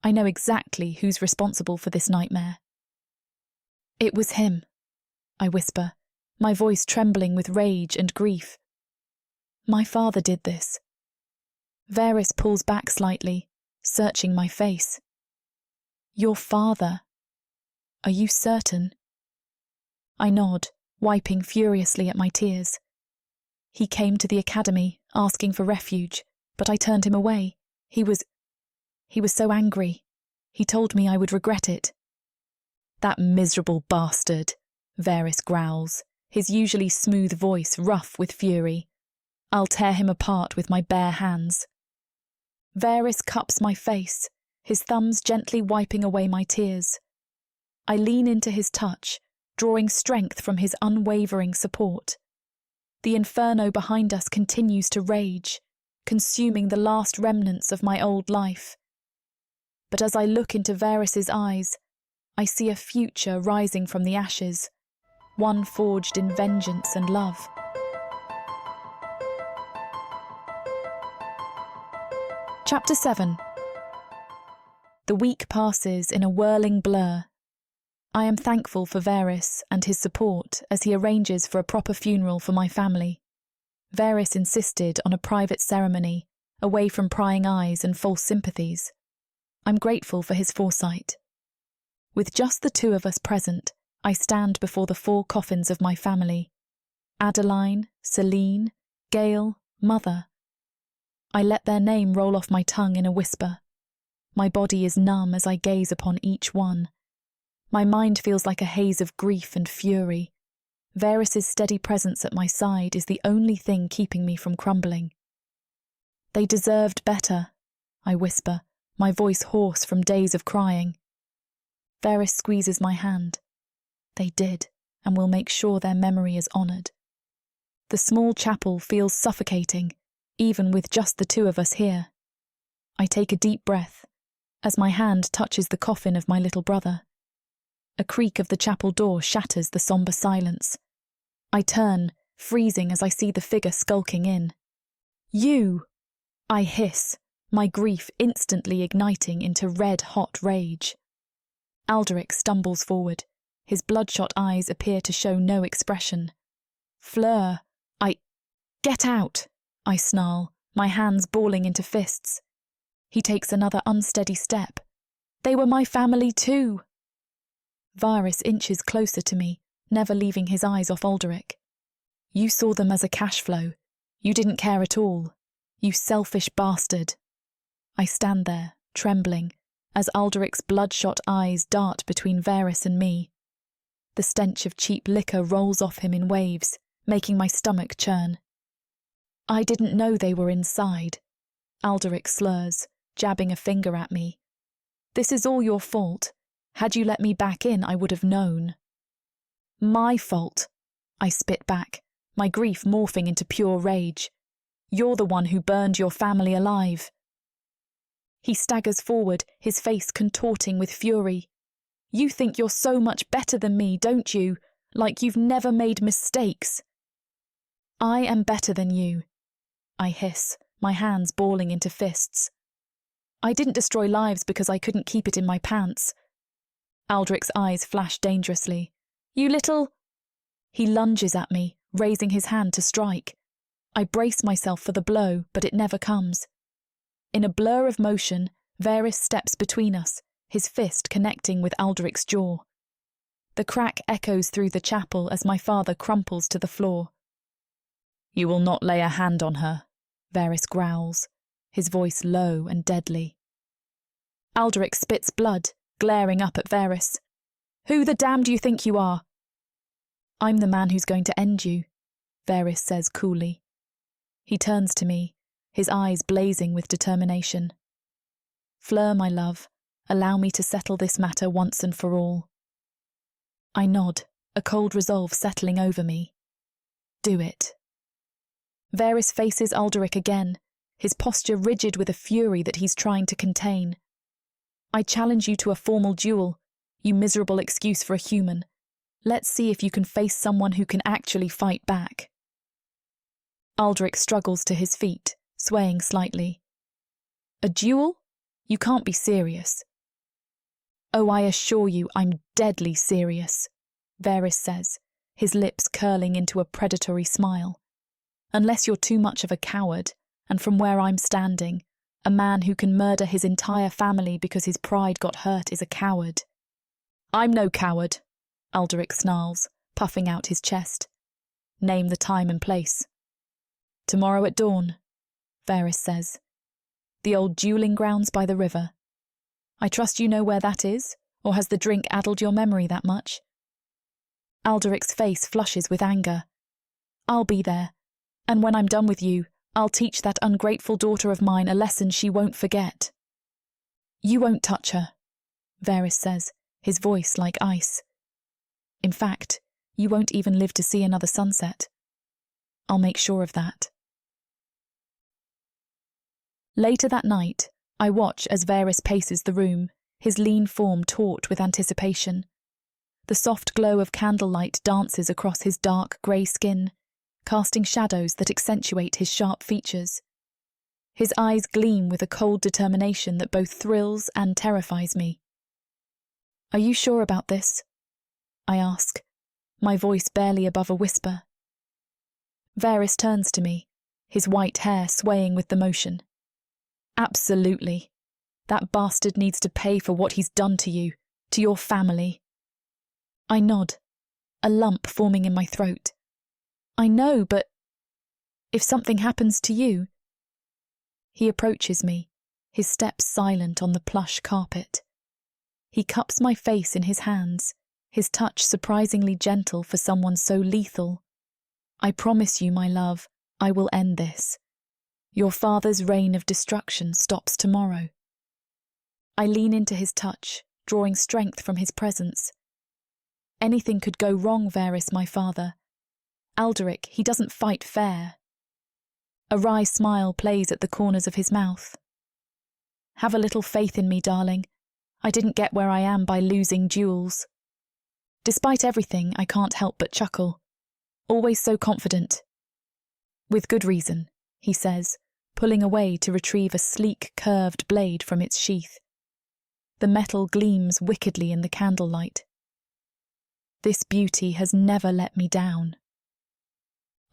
I know exactly who's responsible for this nightmare. It was him, I whisper, my voice trembling with rage and grief. My father did this. Vaeris pulls back slightly, searching my face. Your father? Are you certain? I nod, wiping furiously at my tears. He came to the academy, asking for refuge, but I turned him away. He was so angry. He told me I would regret it. That miserable bastard, Vaeris growls, his usually smooth voice rough with fury. I'll tear him apart with my bare hands. Vaeris cups my face, his thumbs gently wiping away my tears. I lean into his touch, drawing strength from his unwavering support. The inferno behind us continues to rage, consuming the last remnants of my old life. But as I look into Vaeris's eyes, I see a future rising from the ashes, one forged in vengeance and love. Chapter 7. The week passes in a whirling blur. I am thankful for Vaeris and his support as he arranges for a proper funeral for my family. Vaeris insisted on a private ceremony, away from prying eyes and false sympathies. I'm grateful for his foresight. With just the two of us present, I stand before the 4 coffins of my family. Adeline, Celine, Gail, Mother. I let their name roll off my tongue in a whisper. My body is numb as I gaze upon each one. My mind feels like a haze of grief and fury. Vaeris's steady presence at my side is the only thing keeping me from crumbling. They deserved better, I whisper, my voice hoarse from days of crying. Vaeris squeezes my hand. They did, and we'll make sure their memory is honoured. The small chapel feels suffocating, even with just the two of us here. I take a deep breath, as my hand touches the coffin of my little brother. A creak of the chapel door shatters the sombre silence. I turn, freezing as I see the figure skulking in. You! I hiss, my grief instantly igniting into red-hot rage. Alderic stumbles forward. His bloodshot eyes appear to show no expression. Fleur, Get out! I snarl, my hands balling into fists. He takes another unsteady step. They were my family too! Vaeris inches closer to me, never leaving his eyes off Alderic. You saw them as a cash flow. You didn't care at all. You selfish bastard. I stand there, trembling, as Alderic's bloodshot eyes dart between Vaeris and me. The stench of cheap liquor rolls off him in waves, making my stomach churn. I didn't know they were inside. Alderic slurs, jabbing a finger at me. This is all your fault. Had you let me back in, I would have known. My fault, I spit back, my grief morphing into pure rage. You're the one who burned your family alive. He staggers forward, his face contorting with fury. You think you're so much better than me, don't you? Like you've never made mistakes. I am better than you, I hiss, my hands balling into fists. I didn't destroy lives because I couldn't keep it in my pants. Alderic's eyes flash dangerously. You little... He lunges at me, raising his hand to strike. I brace myself for the blow, but it never comes. In a blur of motion, Vaeris steps between us, his fist connecting with Alderic's jaw. The crack echoes through the chapel as my father crumples to the floor. You will not lay a hand on her, Vaeris growls, his voice low and deadly. Alderic spits blood, glaring up at Vaeris. Who the damn do you think you are? I'm the man who's going to end you, Vaeris says coolly. He turns to me, his eyes blazing with determination. Fleur, my love, allow me to settle this matter once and for all. I nod, a cold resolve settling over me. Do it. Vaeris faces Alderic again, his posture rigid with a fury that he's trying to contain. I challenge you to a formal duel, you miserable excuse for a human. Let's see if you can face someone who can actually fight back. Alderic struggles to his feet, swaying slightly. A duel? You can't be serious. Oh, I assure you I'm deadly serious, Vaeris says, his lips curling into a predatory smile. Unless you're too much of a coward, and from where I'm standing, a man who can murder his entire family because his pride got hurt is a coward. I'm no coward, Alderic snarls, puffing out his chest. Name the time and place. Tomorrow at dawn, Vaeris says. The old duelling grounds by the river. I trust you know where that is, or has the drink addled your memory that much? Alderic's face flushes with anger. I'll be there, and when I'm done with you, I'll teach that ungrateful daughter of mine a lesson she won't forget. You won't touch her, Vaeris says, his voice like ice. In fact, you won't even live to see another sunset. I'll make sure of that. Later that night, I watch as Vaeris paces the room, his lean form taut with anticipation. The soft glow of candlelight dances across his dark grey skin, casting shadows that accentuate his sharp features. His eyes gleam with a cold determination that both thrills and terrifies me. Are you sure about this? I ask, my voice barely above a whisper. Vaeris turns to me, his white hair swaying with the motion. Absolutely. That bastard needs to pay for what he's done to you, to your family. I nod, a lump forming in my throat. I know, but if something happens to you... He approaches me, his steps silent on the plush carpet. He cups my face in his hands, his touch surprisingly gentle for someone so lethal. I promise you, my love, I will end this. Your father's reign of destruction stops tomorrow. I lean into his touch, drawing strength from his presence. Anything could go wrong, Vaeris, my father. Alderic, he doesn't fight fair. A wry smile plays at the corners of his mouth. Have a little faith in me, darling. I didn't get where I am by losing duels. Despite everything, I can't help but chuckle. Always so confident. With good reason, he says, pulling away to retrieve a sleek, curved blade from its sheath. The metal gleams wickedly in the candlelight. This beauty has never let me down.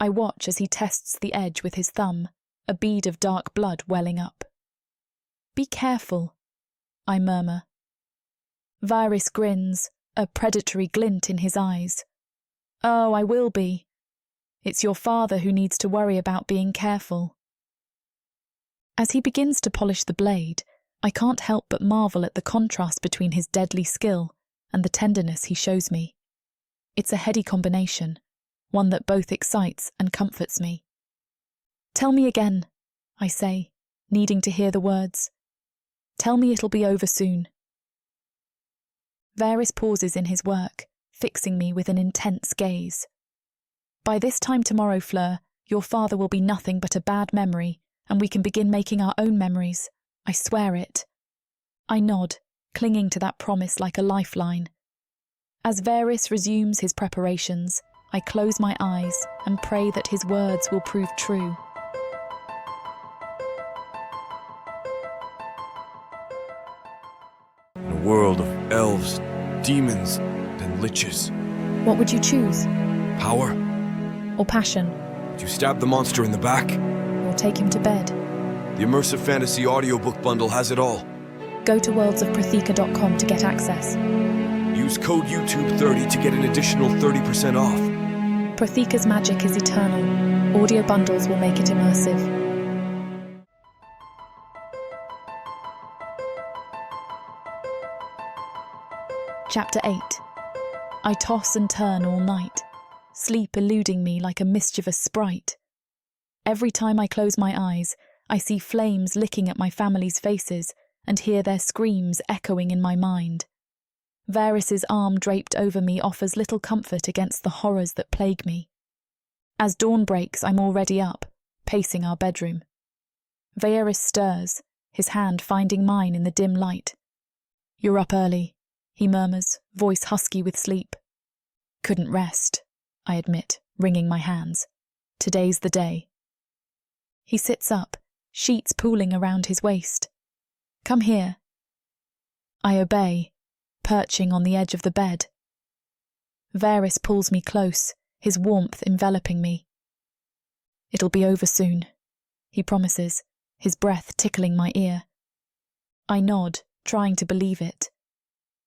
I watch as he tests the edge with his thumb, a bead of dark blood welling up. Be careful, I murmur. Vaeris grins, a predatory glint in his eyes. Oh, I will be. It's your father who needs to worry about being careful. As he begins to polish the blade, I can't help but marvel at the contrast between his deadly skill and the tenderness he shows me. It's a heady combination, one that both excites and comforts me. Tell me again, I say, needing to hear the words. Tell me it'll be over soon. Vaeris pauses in his work, fixing me with an intense gaze. By this time tomorrow, Fleur, your father will be nothing but a bad memory, and we can begin making our own memories. I swear it. I nod, clinging to that promise like a lifeline. As Vaeris resumes his preparations, I close my eyes and pray that his words will prove true. In a world of elves, demons, and liches. What would you choose? Power? Or passion? Would you stab the monster in the back? Or take him to bed? The immersive fantasy audiobook bundle has it all. Go to worldsofprotheka.com to get access. Use code YouTube30 to get an additional 30% off. Protheka's magic is eternal. Audio bundles will make it immersive. Chapter 8. I toss and turn all night, sleep eluding me like a mischievous sprite. Every time I close my eyes, I see flames licking at my family's faces and hear their screams echoing in my mind. Vaeris' arm draped over me offers little comfort against the horrors that plague me. As dawn breaks, I'm already up, pacing our bedroom. Vaeris stirs, his hand finding mine in the dim light. You're up early, he murmurs, voice husky with sleep. Couldn't rest, I admit, wringing my hands. Today's the day. He sits up, sheets pooling around his waist. Come here. I obey, perching on the edge of the bed. Vaeris pulls me close, his warmth enveloping me. It'll be over soon, he promises, his breath tickling my ear. I nod, trying to believe it.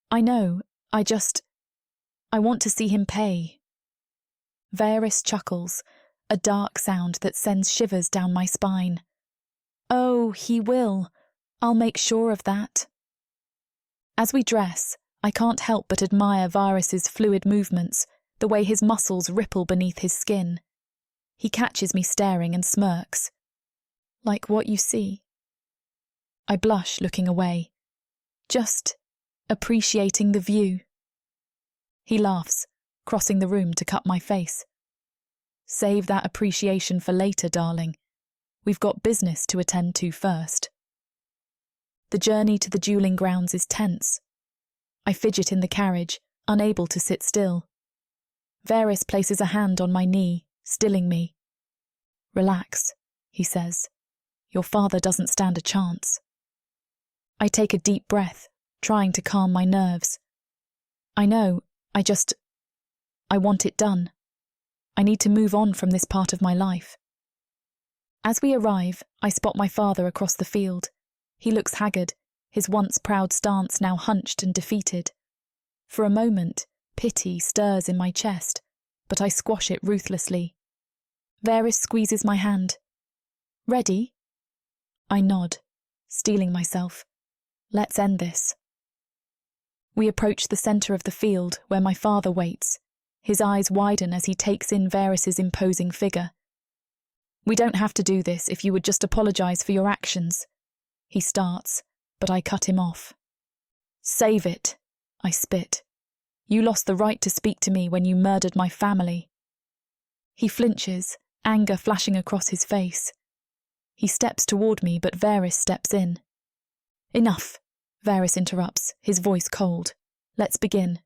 I know, I want to see him pay. Vaeris chuckles, a dark sound that sends shivers down my spine. Oh, he will. I'll make sure of that. As we dress, I can't help but admire Vaeris' fluid movements, the way his muscles ripple beneath his skin. He catches me staring and smirks. Like what you see. I blush, looking away. Just appreciating the view. He laughs, crossing the room to cut my face. Save that appreciation for later, darling. We've got business to attend to first. The journey to the dueling grounds is tense. I fidget in the carriage, unable to sit still. Vaeris places a hand on my knee, stilling me. Relax, he says. Your father doesn't stand a chance. I take a deep breath, trying to calm my nerves. I know, I want it done. I need to move on from this part of my life. As we arrive, I spot my father across the field. He looks haggard, his once proud stance now hunched and defeated. For a moment, pity stirs in my chest, but I squash it ruthlessly. Vaeris squeezes my hand. Ready? I nod, steeling myself. Let's end this. We approach the centre of the field, where my father waits. His eyes widen as he takes in Vaeris' imposing figure. We don't have to do this if you would just apologise for your actions. He starts, but I cut him off. Save it, I spit. You lost the right to speak to me when you murdered my family. He flinches, anger flashing across his face. He steps toward me, but Vaeris steps in. Enough, Vaeris interrupts, his voice cold. Let's begin.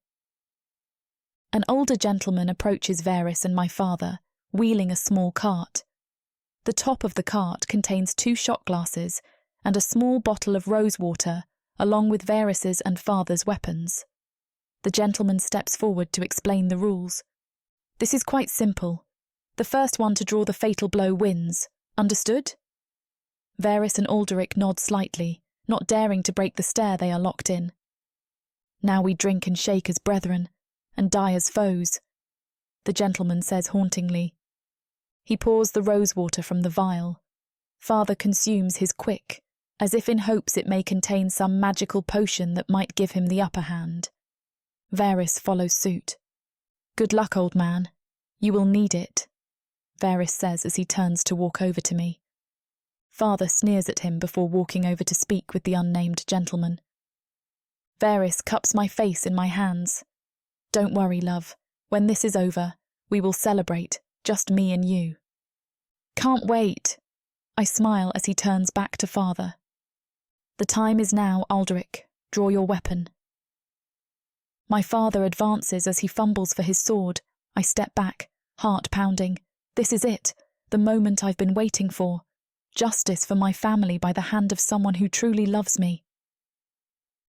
An older gentleman approaches Vaeris and my father, wheeling a small cart. The top of the cart contains 2 shot glasses and a small bottle of rosewater, along with Vaeris' and father's weapons. The gentleman steps forward to explain the rules. This is quite simple. The first one to draw the fatal blow wins. Understood? Vaeris and Alderic nod slightly, not daring to break the stare they are locked in. Now we drink and shake as brethren, and die as foes. the gentleman says hauntingly. He pours the rosewater from the vial. Father consumes his quick, as if in hopes it may contain some magical potion that might give him the upper hand. Vaeris follows suit. Good luck, old man. You will need it, Vaeris says as he turns to walk over to me. Father sneers at him before walking over to speak with the unnamed gentleman. Vaeris cups my face in my hands. Don't worry, love. When this is over, we will celebrate, just me and you. Can't wait. I smile as he turns back to Father. The time is now, Aldrich. Draw your weapon. My father advances as he fumbles for his sword. I step back, heart pounding. This is it, the moment I've been waiting for. Justice for my family by the hand of someone who truly loves me.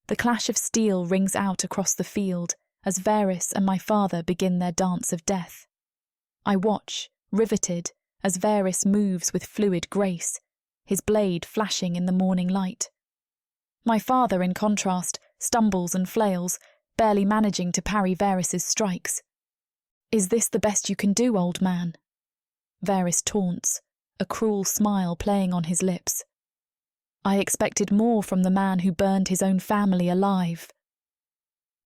The clash of steel rings out across the field as Vaeris and my father begin their dance of death. I watch, riveted, as Vaeris moves with fluid grace, his blade flashing in the morning light. My father, in contrast, stumbles and flails, barely managing to parry Vaeris's strikes. Is this the best you can do, old man? Vaeris taunts, a cruel smile playing on his lips. I expected more from the man who burned his own family alive.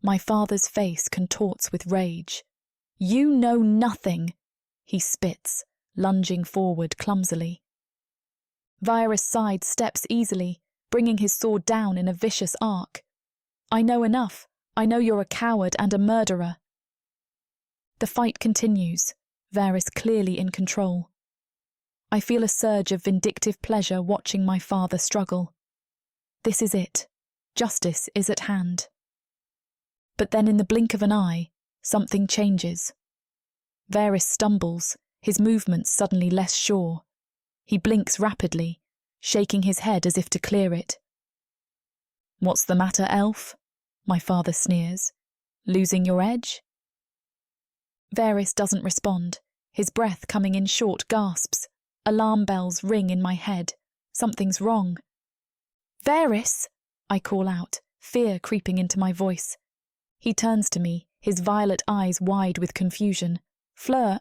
My father's face contorts with rage. You know nothing, he spits, lunging forward clumsily. Vaeris sidesteps easily, bringing his sword down in a vicious arc. I know enough. I know you're a coward and a murderer. The fight continues, Vaeris clearly in control. I feel a surge of vindictive pleasure watching my father struggle. This is it. Justice is at hand. But then in the blink of an eye, something changes. Vaeris stumbles, his movements suddenly less sure. He blinks rapidly, shaking his head as if to clear it. What's the matter, elf? My father sneers. Losing your edge? Vaeris doesn't respond, his breath coming in short gasps. Alarm bells ring in my head. Something's wrong. Vaeris! I call out, fear creeping into my voice. He turns to me, his violet eyes wide with confusion. Fleur,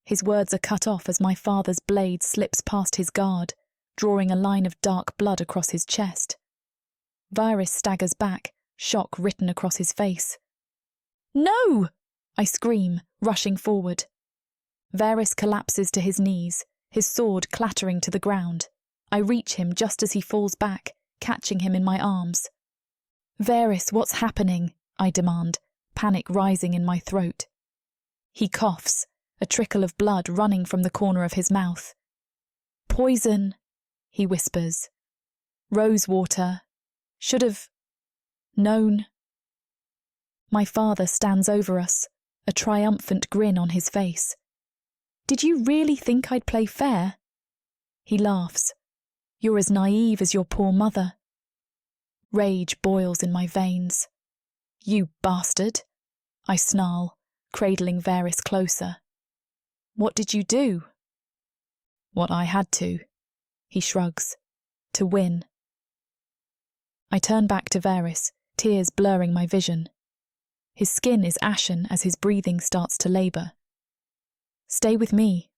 His words are cut off as my father's blade slips past his guard, drawing a line of dark blood across his chest. Vaeris staggers back, shock written across his face. No! I scream, rushing forward. Vaeris collapses to his knees, his sword clattering to the ground. I reach him just as he falls back, catching him in my arms. Vaeris, what's happening? I demand, panic rising in my throat. He coughs, a trickle of blood running from the corner of his mouth. Poison, he whispers. Rosewater. Should have known. My father stands over us, a triumphant grin on his face. Did you really think I'd play fair? He laughs. You're as naive as your poor mother. Rage boils in my veins. You bastard, I snarl, cradling Vaeris closer. What did you do? What I had to, he shrugs. To win. I turn back to Vaeris, tears blurring my vision. His skin is ashen as his breathing starts to labour. Stay with me,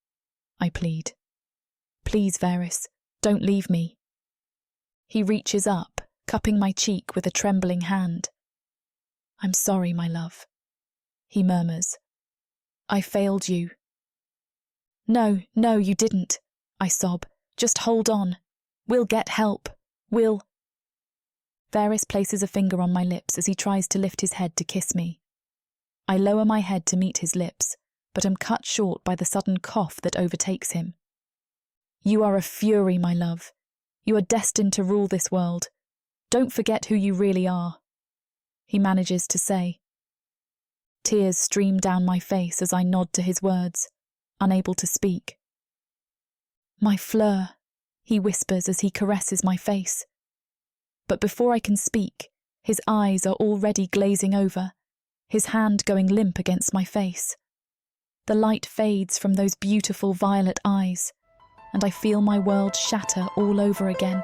I plead. Please, Vaeris, don't leave me. He reaches up, cupping my cheek with a trembling hand. I'm sorry, my love, he murmurs. I failed you. No, you didn't, I sob. Just hold on. We'll get help. We'll... Vaeris places a finger on my lips as he tries to lift his head to kiss me. I lower my head to meet his lips, but am cut short by the sudden cough that overtakes him. You are a fury, my love. You are destined to rule this world. Don't forget who you really are, he manages to say. Tears stream down my face as I nod to his words, unable to speak. My Fleur, he whispers as he caresses my face. But before I can speak, his eyes are already glazing over, his hand going limp against my face. The light fades from those beautiful violet eyes, and I feel my world shatter all over again.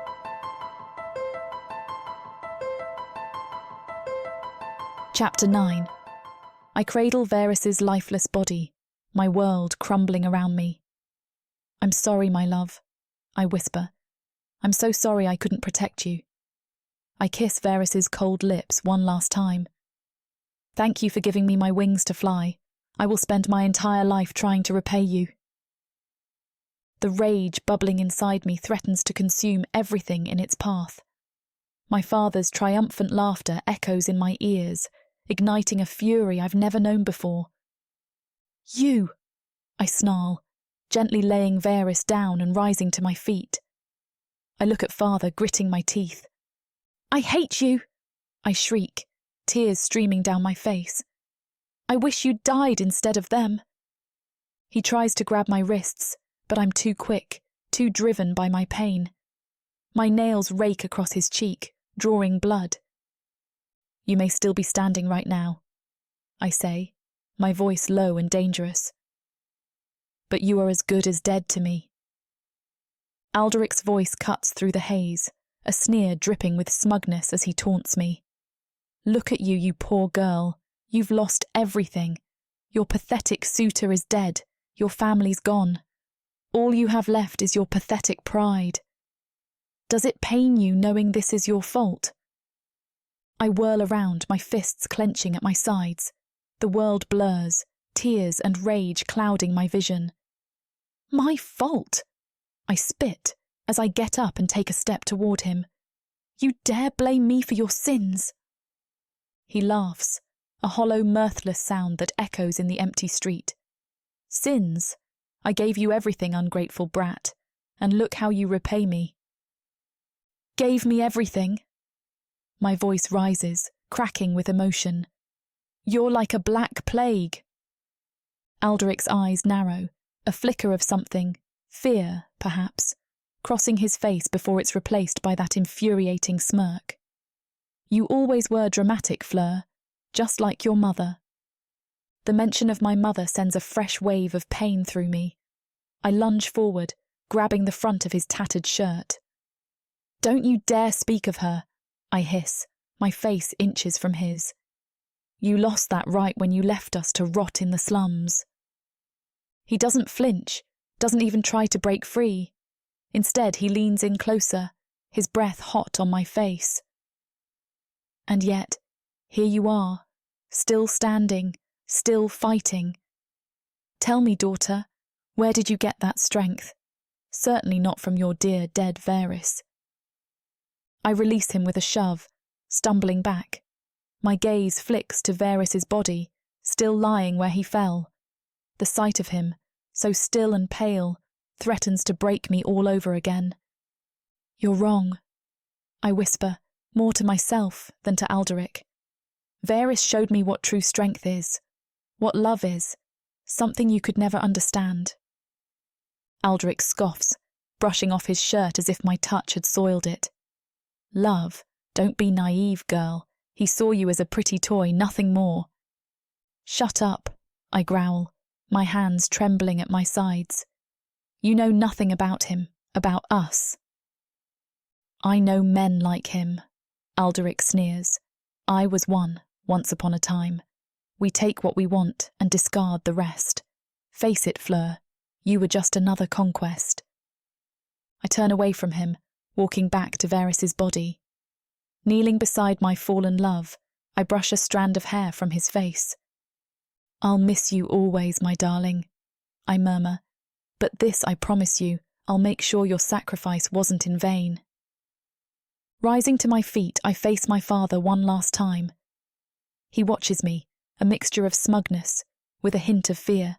Chapter 9. I cradle Vaeris's lifeless body, my world crumbling around me. I'm sorry, my love, I whisper. I'm so sorry I couldn't protect you. I kiss Vaeris's cold lips one last time. Thank you for giving me my wings to fly. I will spend my entire life trying to repay you. The rage bubbling inside me threatens to consume everything in its path. My father's triumphant laughter echoes in my ears, igniting a fury I've never known before. You! I snarl, gently laying Vaeris down and rising to my feet. I look at father, gritting my teeth. I hate you! I shriek, tears streaming down my face. I wish you'd died instead of them. He tries to grab my wrists, but I'm too quick, too driven by my pain. My nails rake across his cheek, drawing blood. You may still be standing right now, I say, my voice low and dangerous. But you are as good as dead to me. Alderic's voice cuts through the haze, a sneer dripping with smugness as he taunts me. Look at you, you poor girl. You've lost everything. Your pathetic suitor is dead. Your family's gone. All you have left is your pathetic pride. Does it pain you knowing this is your fault? I whirl around, my fists clenching at my sides. The world blurs, tears and rage clouding my vision. My fault? I spit as I get up and take a step toward him. You dare blame me for your sins? He laughs, a hollow, mirthless sound that echoes in the empty street. Sins? I gave you everything, ungrateful brat, and look how you repay me. Gave me everything? My voice rises, cracking with emotion. You're like a black plague. Alderic's eyes narrow, a flicker of something, fear, perhaps, crossing his face before it's replaced by that infuriating smirk. You always were dramatic, Fleur, just like your mother. The mention of my mother sends a fresh wave of pain through me. I lunge forward, grabbing the front of his tattered shirt. Don't you dare speak of her, I hiss, my face inches from his. You lost that right when you left us to rot in the slums. He doesn't flinch, doesn't even try to break free. Instead, he leans in closer, his breath hot on my face. And yet, here you are, still standing, still fighting. Tell me, daughter, where did you get that strength? Certainly not from your dear dead Vaeris. I release him with a shove, stumbling back. My gaze flicks to Vaeris's body, still lying where he fell. The sight of him, so still and pale, threatens to break me all over again. You're wrong, I whisper, more to myself than to Alderic. Vaeris showed me what true strength is, what love is, something you could never understand. Alderic scoffs, brushing off his shirt as if my touch had soiled it. Love, don't be naive, girl. He saw you as a pretty toy, nothing more. Shut up, I growl, my hands trembling at my sides. You know nothing about him, about us. I know men like him, Alderic sneers. I was one, once upon a time. We take what we want and discard the rest. Face it, Fleur, you were just another conquest. I turn away from him, walking back to Vaeris's body. Kneeling beside my fallen love, I brush a strand of hair from his face. I'll miss you always, my darling, I murmur, but this I promise you, I'll make sure your sacrifice wasn't in vain. Rising to my feet, I face my father one last time. He watches me, a mixture of smugness, with a hint of fear.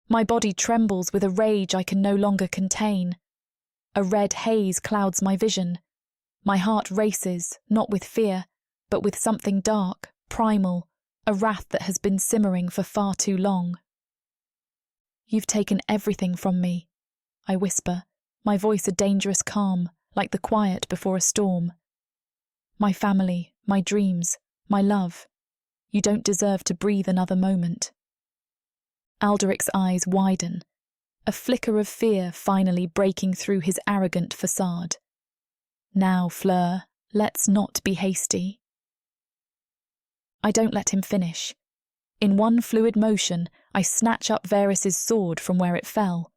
My body trembles with a rage I can no longer contain. A red haze clouds my vision. My heart races, not with fear, but with something dark, primal, a wrath that has been simmering for far too long. You've taken everything from me, I whisper, my voice a dangerous calm, like the quiet before a storm. My family, my dreams, my love. You don't deserve to breathe another moment. Alderic's eyes widen, a flicker of fear finally breaking through his arrogant facade. Now, Fleur, let's not be hasty. I don't let him finish. In one fluid motion, I snatch up Vaeris' sword from where it fell.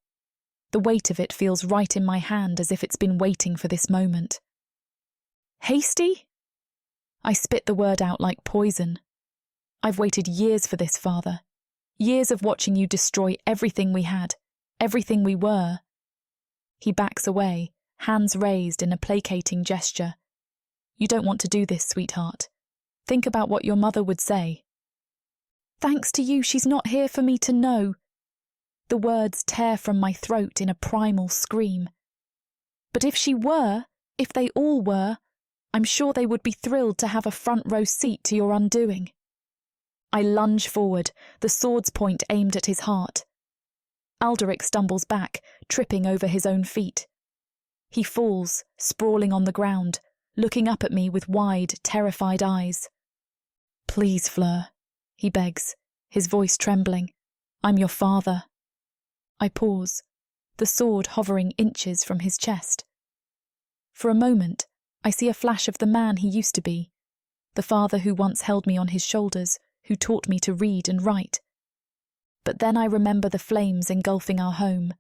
The weight of it feels right in my hand, as if it's been waiting for this moment. Hasty? I spit the word out like poison. I've waited years for this, Father. Years of watching you destroy everything we had, everything we were. He backs away, hands raised in a placating gesture. You don't want to do this, sweetheart. Think about what your mother would say. Thanks to you, she's not here for me to know. The words tear from my throat in a primal scream. But if she were, if they all were, I'm sure they would be thrilled to have a front row seat to your undoing. I lunge forward, the sword's point aimed at his heart. Alderic stumbles back, tripping over his own feet. He falls, sprawling on the ground, looking up at me with wide, terrified eyes. Please, Fleur, he begs, his voice trembling. I'm your father. I pause, the sword hovering inches from his chest. For a moment, I see a flash of the man he used to be, the father who once held me on his shoulders, who taught me to read and write. But then I remember the flames engulfing our home,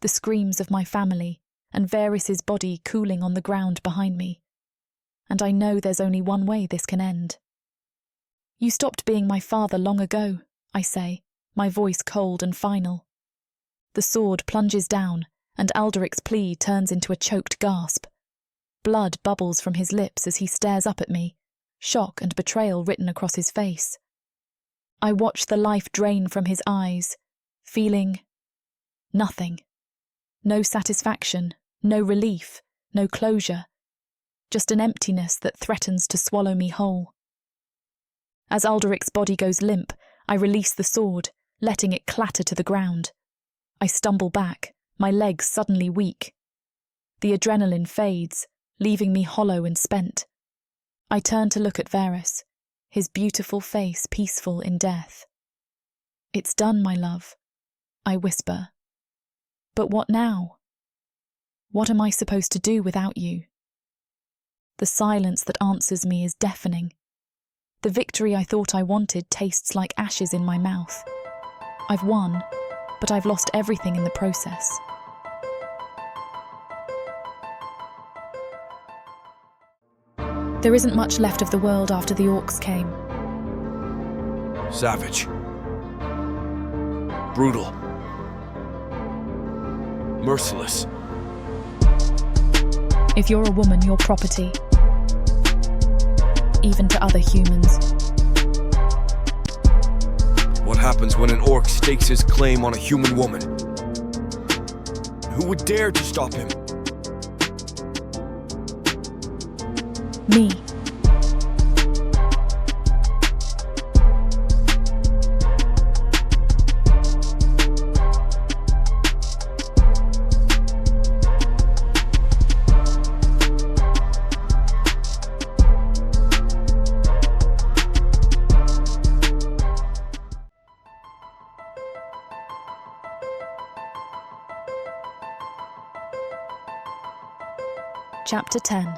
the screams of my family, and Vaeris' body cooling on the ground behind me. And I know there's only one way this can end. You stopped being my father long ago, I say, my voice cold and final. The sword plunges down, and Alderic's plea turns into a choked gasp. Blood bubbles from his lips as he stares up at me, shock and betrayal written across his face. I watch the life drain from his eyes, feeling nothing. No satisfaction, no relief, no closure. Just an emptiness that threatens to swallow me whole. As Alderic's body goes limp, I release the sword, letting it clatter to the ground. I stumble back, my legs suddenly weak. The adrenaline fades, leaving me hollow and spent. I turn to look at Vaeris, his beautiful face peaceful in death. It's done, my love, I whisper. But what now? What am I supposed to do without you? The silence that answers me is deafening. The victory I thought I wanted tastes like ashes in my mouth. I've won, but I've lost everything in the process. There isn't much left of the world after the orcs came. Savage. Brutal. Merciless. If you're a woman, you're property. Even to other humans. What happens when an orc stakes his claim on a human woman? Who would dare to stop him? Me. Chapter 10.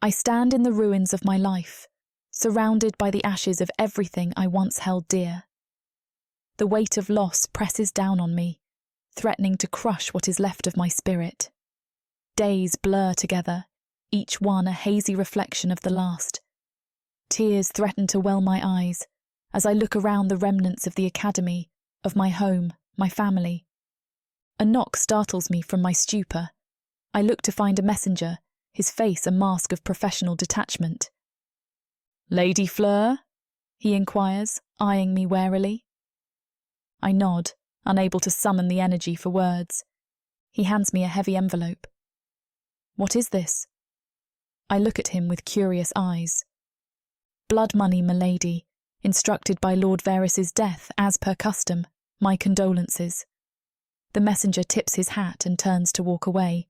I stand in the ruins of my life, surrounded by the ashes of everything I once held dear. The weight of loss presses down on me, threatening to crush what is left of my spirit. Days blur together, each one a hazy reflection of the last. Tears threaten to well my eyes as I look around the remnants of the academy, of my home, my family. A knock startles me from my stupor. I look to find a messenger, his face a mask of professional detachment. "Lady Fleur?" he inquires, eyeing me warily. I nod, unable to summon the energy for words. He hands me a heavy envelope. What is this? I look at him with curious eyes. Blood money, milady, instructed by Lord Vaeris' death, as per custom. My condolences. The messenger tips his hat and turns to walk away.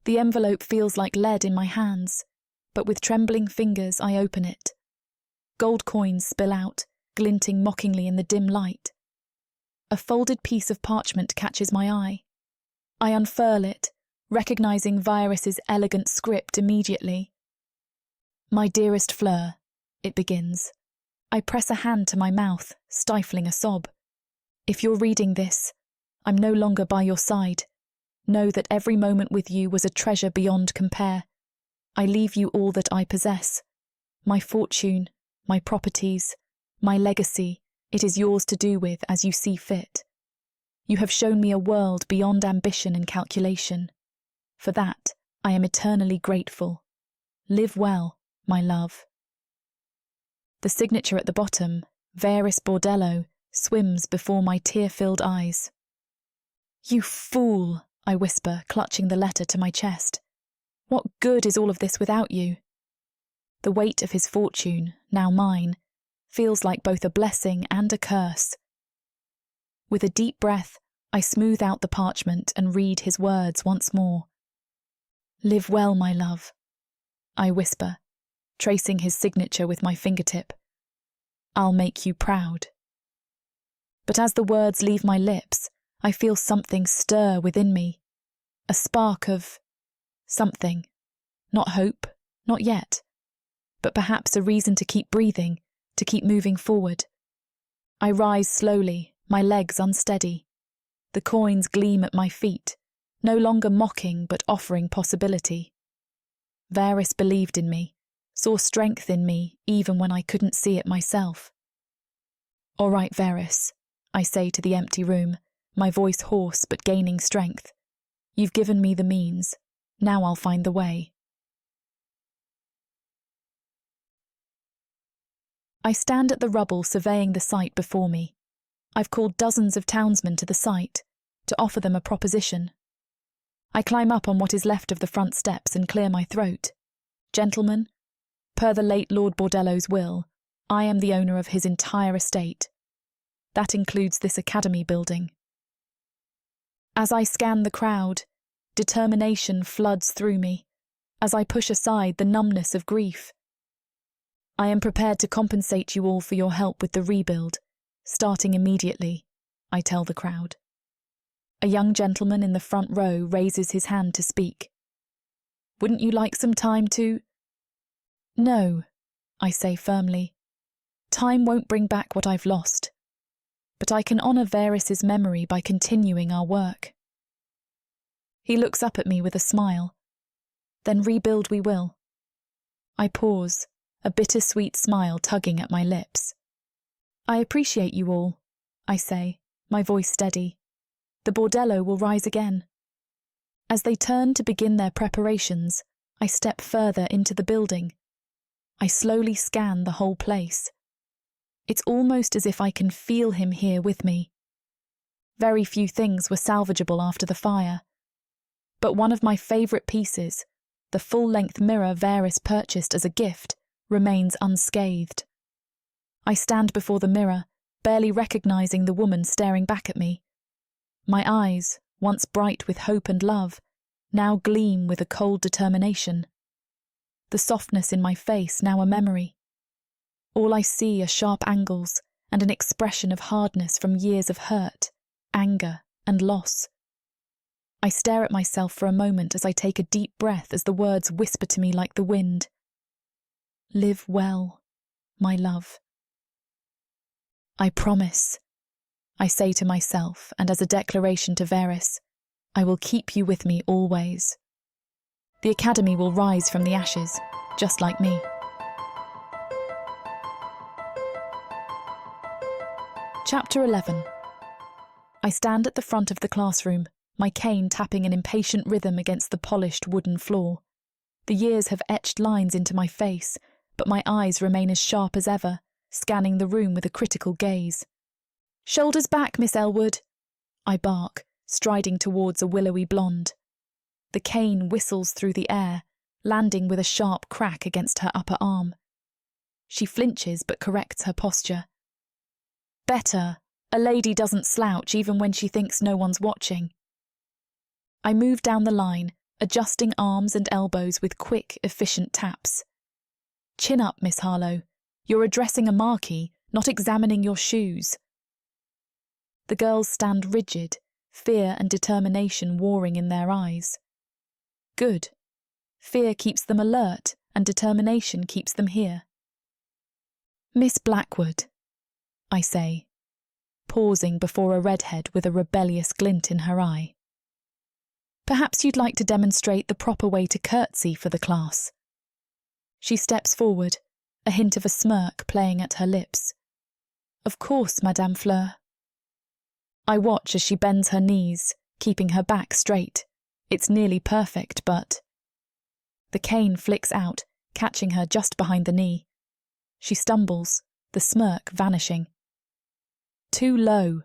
The envelope feels like lead in my hands, but with trembling fingers I open it. Gold coins spill out, glinting mockingly in the dim light. A folded piece of parchment catches my eye. I unfurl it, recognizing Vaeris' elegant script immediately. "My dearest Fleur," it begins, I press a hand to my mouth, stifling a sob. If you're reading this, I'm no longer by your side. Know that every moment with you was a treasure beyond compare. I leave you all that I possess. My fortune, my properties, my legacy, it is yours to do with as you see fit. You have shown me a world beyond ambition and calculation. For that, I am eternally grateful. Live well, my love. The signature at the bottom, Vaeris Bordello, swims before my tear-filled eyes. You fool, I whisper, clutching the letter to my chest. What good is all of this without you? The weight of his fortune, now mine, feels like both a blessing and a curse. With a deep breath, I smooth out the parchment and read his words once more. Live well, my love, I whisper, tracing his signature with my fingertip. I'll make you proud. But as the words leave my lips, I feel something stir within me. A spark of something. Not hope, not yet. But perhaps a reason to keep breathing, to keep moving forward. I rise slowly, my legs unsteady. The coins gleam at my feet, no longer mocking but offering possibility. Vaeris believed in me, saw strength in me even when I couldn't see it myself. All right, Vaeris, I say to the empty room, my voice hoarse but gaining strength. You've given me the means, now I'll find the way. I stand at the rubble surveying the site before me. I've called dozens of townsmen to the site, to offer them a proposition. I climb up on what is left of the front steps and clear my throat. Gentlemen, per the late Lord Bordello's will, I am the owner of his entire estate. That includes this academy building. As I scan the crowd, determination floods through me, as I push aside the numbness of grief. I am prepared to compensate you all for your help with the rebuild, starting immediately, I tell the crowd. A young gentleman in the front row raises his hand to speak. Wouldn't you like some time to? No, I say firmly. Time won't bring back what I've lost. But I can honour Vaeris's memory by continuing our work. He looks up at me with a smile. Then rebuild we will. I pause, a bittersweet smile tugging at my lips. I appreciate you all, I say, my voice steady. The Bordello will rise again. As they turn to begin their preparations, I step further into the building. I slowly scan the whole place. It's almost as if I can feel him here with me. Very few things were salvageable after the fire. But one of my favourite pieces, the full-length mirror Vaeris purchased as a gift, remains unscathed. I stand before the mirror, barely recognising the woman staring back at me. My eyes, once bright with hope and love, now gleam with a cold determination. The softness in my face now a memory. All I see are sharp angles and an expression of hardness from years of hurt, anger, and loss. I stare at myself for a moment as I take a deep breath as the words whisper to me like the wind. Live well, my love. I promise, I say to myself, and as a declaration to Vaeris, I will keep you with me always. The academy will rise from the ashes, just like me. Chapter 11. I stand at the front of the classroom, my cane tapping an impatient rhythm against the polished wooden floor. The years have etched lines into my face, but my eyes remain as sharp as ever, scanning the room with a critical gaze. Shoulders back, Miss Elwood, I bark, striding towards a willowy blonde. The cane whistles through the air, landing with a sharp crack against her upper arm. She flinches but corrects her posture. Better, a lady doesn't slouch even when she thinks no one's watching. I move down the line, adjusting arms and elbows with quick, efficient taps. Chin up, Miss Harlow. You're addressing a marquee, not examining your shoes. The girls stand rigid, fear and determination warring in their eyes. Good. Fear keeps them alert, and determination keeps them here. Miss Blackwood, I say, pausing before a redhead with a rebellious glint in her eye. Perhaps you'd like to demonstrate the proper way to curtsy for the class. She steps forward, a hint of a smirk playing at her lips. Of course, Madame Fleur. I watch as she bends her knees, keeping her back straight. It's nearly perfect, but... The cane flicks out, catching her just behind the knee. She stumbles, the smirk vanishing. Too low,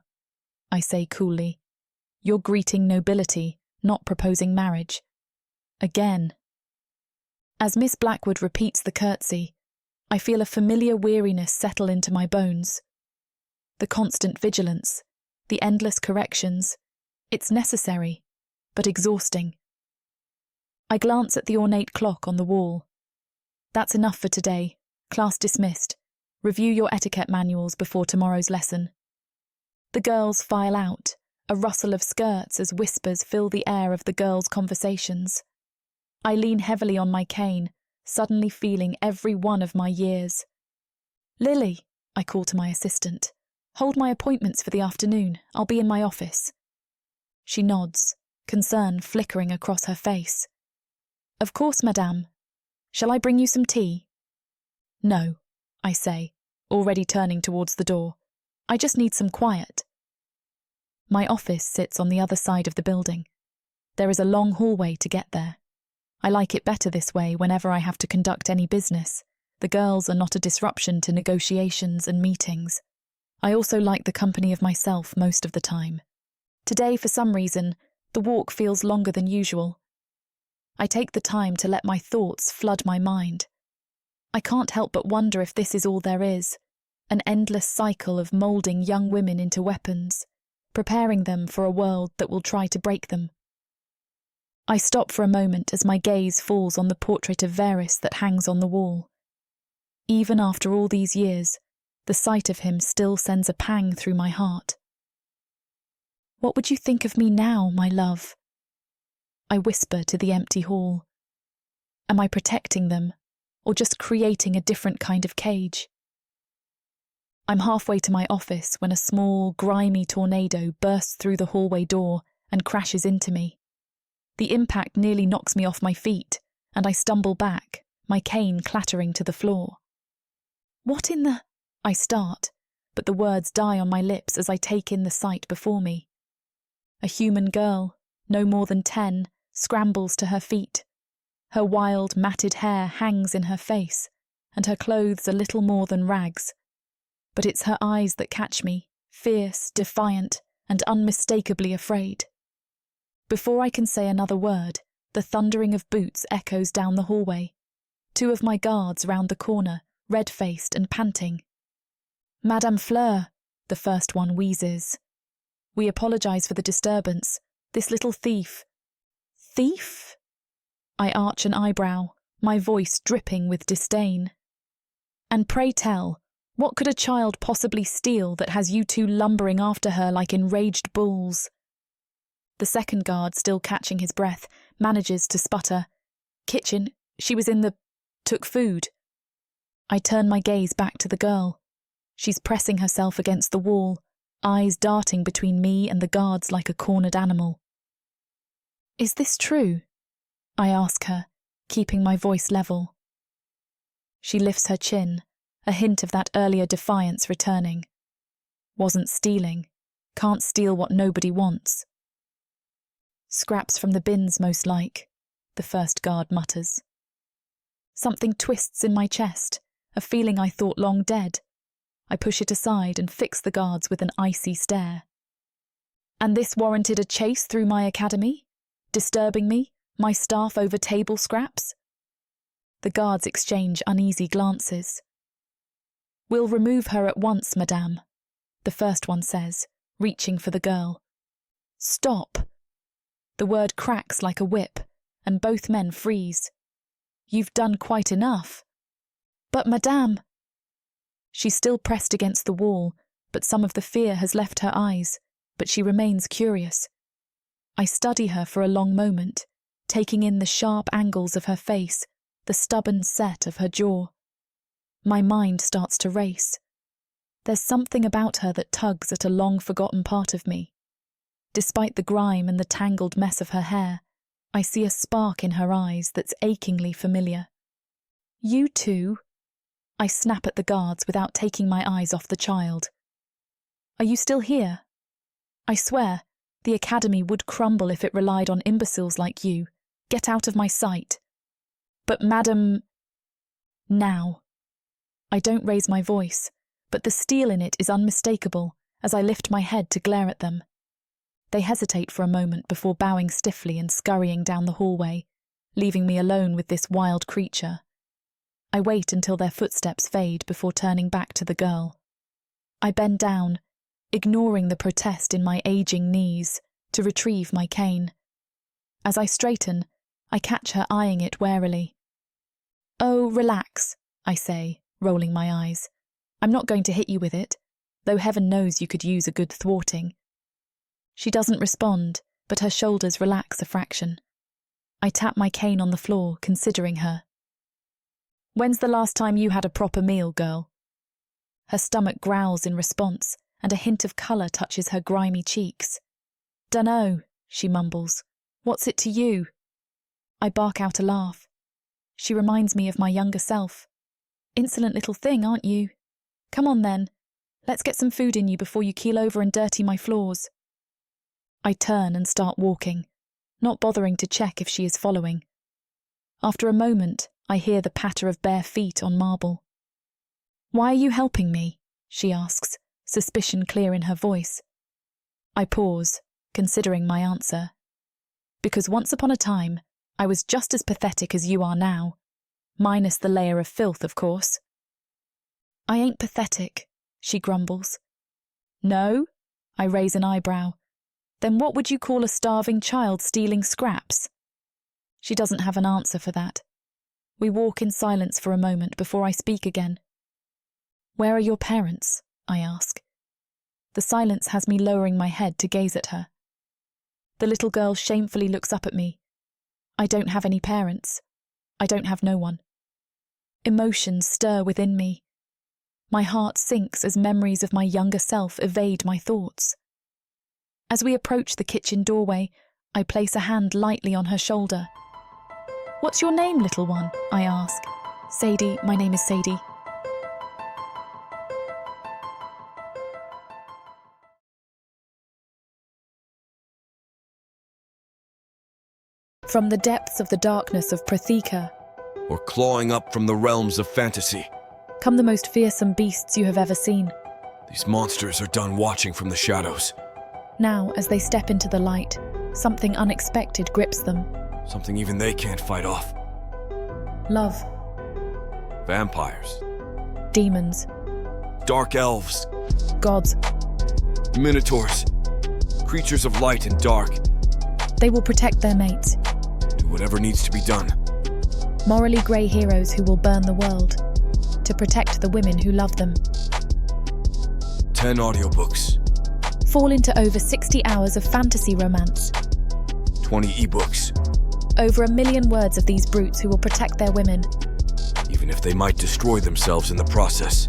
I say coolly. You're greeting nobility, not proposing marriage. Again. As Miss Blackwood repeats the curtsy, I feel a familiar weariness settle into my bones. The constant vigilance, the endless corrections, it's necessary, but exhausting. I glance at the ornate clock on the wall. That's enough for today. Class dismissed. Review your etiquette manuals before tomorrow's lesson. The girls file out, a rustle of skirts as whispers fill the air of the girls' conversations. I lean heavily on my cane, suddenly feeling every one of my years. Lily, I call to my assistant. Hold my appointments for the afternoon. I'll be in my office. She nods, concern flickering across her face. Of course, madame. Shall I bring you some tea? No, I say, already turning towards the door. I just need some quiet. My office sits on the other side of the building. There is a long hallway to get there. I like it better this way whenever I have to conduct any business. The girls are not a disruption to negotiations and meetings. I also like the company of myself most of the time. Today, for some reason, the walk feels longer than usual. I take the time to let my thoughts flood my mind. I can't help but wonder if this is all there is, an endless cycle of moulding young women into weapons, preparing them for a world that will try to break them. I stop for a moment as my gaze falls on the portrait of Vaeris that hangs on the wall. Even after all these years, the sight of him still sends a pang through my heart. What would you think of me now, my love? I whisper to the empty hall. Am I protecting them, or just creating a different kind of cage? I'm halfway to my office when a small, grimy tornado bursts through the hallway door and crashes into me. The impact nearly knocks me off my feet, and I stumble back, my cane clattering to the floor. What in the... I start, but the words die on my lips as I take in the sight before me. A human girl, no more than 10, scrambles to her feet. Her wild, matted hair hangs in her face, and her clothes are little more than rags. But it's her eyes that catch me, fierce, defiant, and unmistakably afraid. Before I can say another word, the thundering of boots echoes down the hallway. 2 of my guards round the corner, red-faced and panting. Madame Fleur, the first one wheezes. We apologise for the disturbance. This little thief... Thief? I arch an eyebrow, my voice dripping with disdain. And pray tell, what could a child possibly steal that has you 2 lumbering after her like enraged bulls? The second guard, still catching his breath, manages to sputter. Kitchen, she was in the... took food. I turn my gaze back to the girl. She's pressing herself against the wall, eyes darting between me and the guards like a cornered animal. Is this true? I ask her, keeping my voice level. She lifts her chin, a hint of that earlier defiance returning. Wasn't stealing. Can't steal what nobody wants. Scraps from the bins, most like, the first guard mutters. Something twists in my chest, a feeling I thought long dead. I push it aside and fix the guards with an icy stare. And this warranted a chase through my academy? Disturbing me, my staff over table scraps? The guards exchange uneasy glances. We'll remove her at once, madame, the first one says, reaching for the girl. Stop! The word cracks like a whip, and both men freeze. You've done quite enough. But madame... She's still pressed against the wall, but some of the fear has left her eyes, but she remains curious. I study her for a long moment, taking in the sharp angles of her face, the stubborn set of her jaw. My mind starts to race. There's something about her that tugs at a long-forgotten part of me. Despite the grime and the tangled mess of her hair, I see a spark in her eyes that's achingly familiar. You too? I snap at the guards without taking my eyes off the child. Are you still here? I swear, the academy would crumble if it relied on imbeciles like you. Get out of my sight. But madam... Now. I don't raise my voice, but the steel in it is unmistakable as I lift my head to glare at them. They hesitate for a moment before bowing stiffly and scurrying down the hallway, leaving me alone with this wild creature. I wait until their footsteps fade before turning back to the girl. I bend down, ignoring the protest in my aging knees, to retrieve my cane. As I straighten, I catch her eyeing it warily. "Oh, relax," I say, rolling my eyes. "I'm not going to hit you with it, though heaven knows you could use a good thwarting." She doesn't respond, but her shoulders relax a fraction. I tap my cane on the floor, considering her. "When's the last time you had a proper meal, girl?" Her stomach growls in response, and a hint of colour touches her grimy cheeks. "Dunno," she mumbles. "What's it to you?" I bark out a laugh. She reminds me of my younger self. "Insolent little thing, aren't you? Come on then. Let's get some food in you before you keel over and dirty my floors." I turn and start walking, not bothering to check if she is following. After a moment, I hear the patter of bare feet on marble. "Why are you helping me?" she asks, suspicion clear in her voice. I pause, considering my answer. Because once upon a time, I was just as pathetic as you are now. Minus the layer of filth, of course. "I ain't pathetic," she grumbles. "No?" I raise an eyebrow. "Then what would you call a starving child stealing scraps?" She doesn't have an answer for that. We walk in silence for a moment before I speak again. "Where are your parents?" I ask. The silence has me lowering my head to gaze at her. The little girl shamefully looks up at me. I don't have any parents. I don't have no one. Emotions stir within me. My heart sinks as memories of my younger self evade my thoughts. As we approach the kitchen doorway, I place a hand lightly on her shoulder. "What's your name, little one?" I ask. "Sadie, my name is Sadie." From the depths of the darkness of Protheka, Or clawing up from the realms of fantasy. come the most fearsome beasts you have ever seen. These monsters are done watching from the shadows. Now, as they step into the light, something unexpected grips them. Something even they can't fight off. Love, Vampires. demons, Dark elves. gods. Minotaurs. Creatures of light and dark. They will protect their mates. Do whatever needs to be done. Morally grey heroes who will burn the world to protect the women who love them. 10 audiobooks. Fall into over 60 hours of fantasy romance. 20 ebooks. Over 1 million words of these brutes who will protect their women. Even if they might destroy themselves in the process.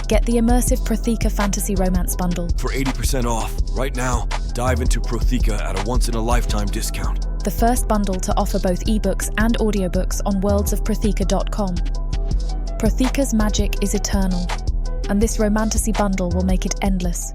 Get the immersive Protheka fantasy romance bundle. For 80% off, right now, dive into Protheka at a once-in-a-lifetime discount. The first bundle to offer both ebooks and audiobooks on worldsofprotheka.com. Protheka's magic is eternal, and this romantasy bundle will make it endless.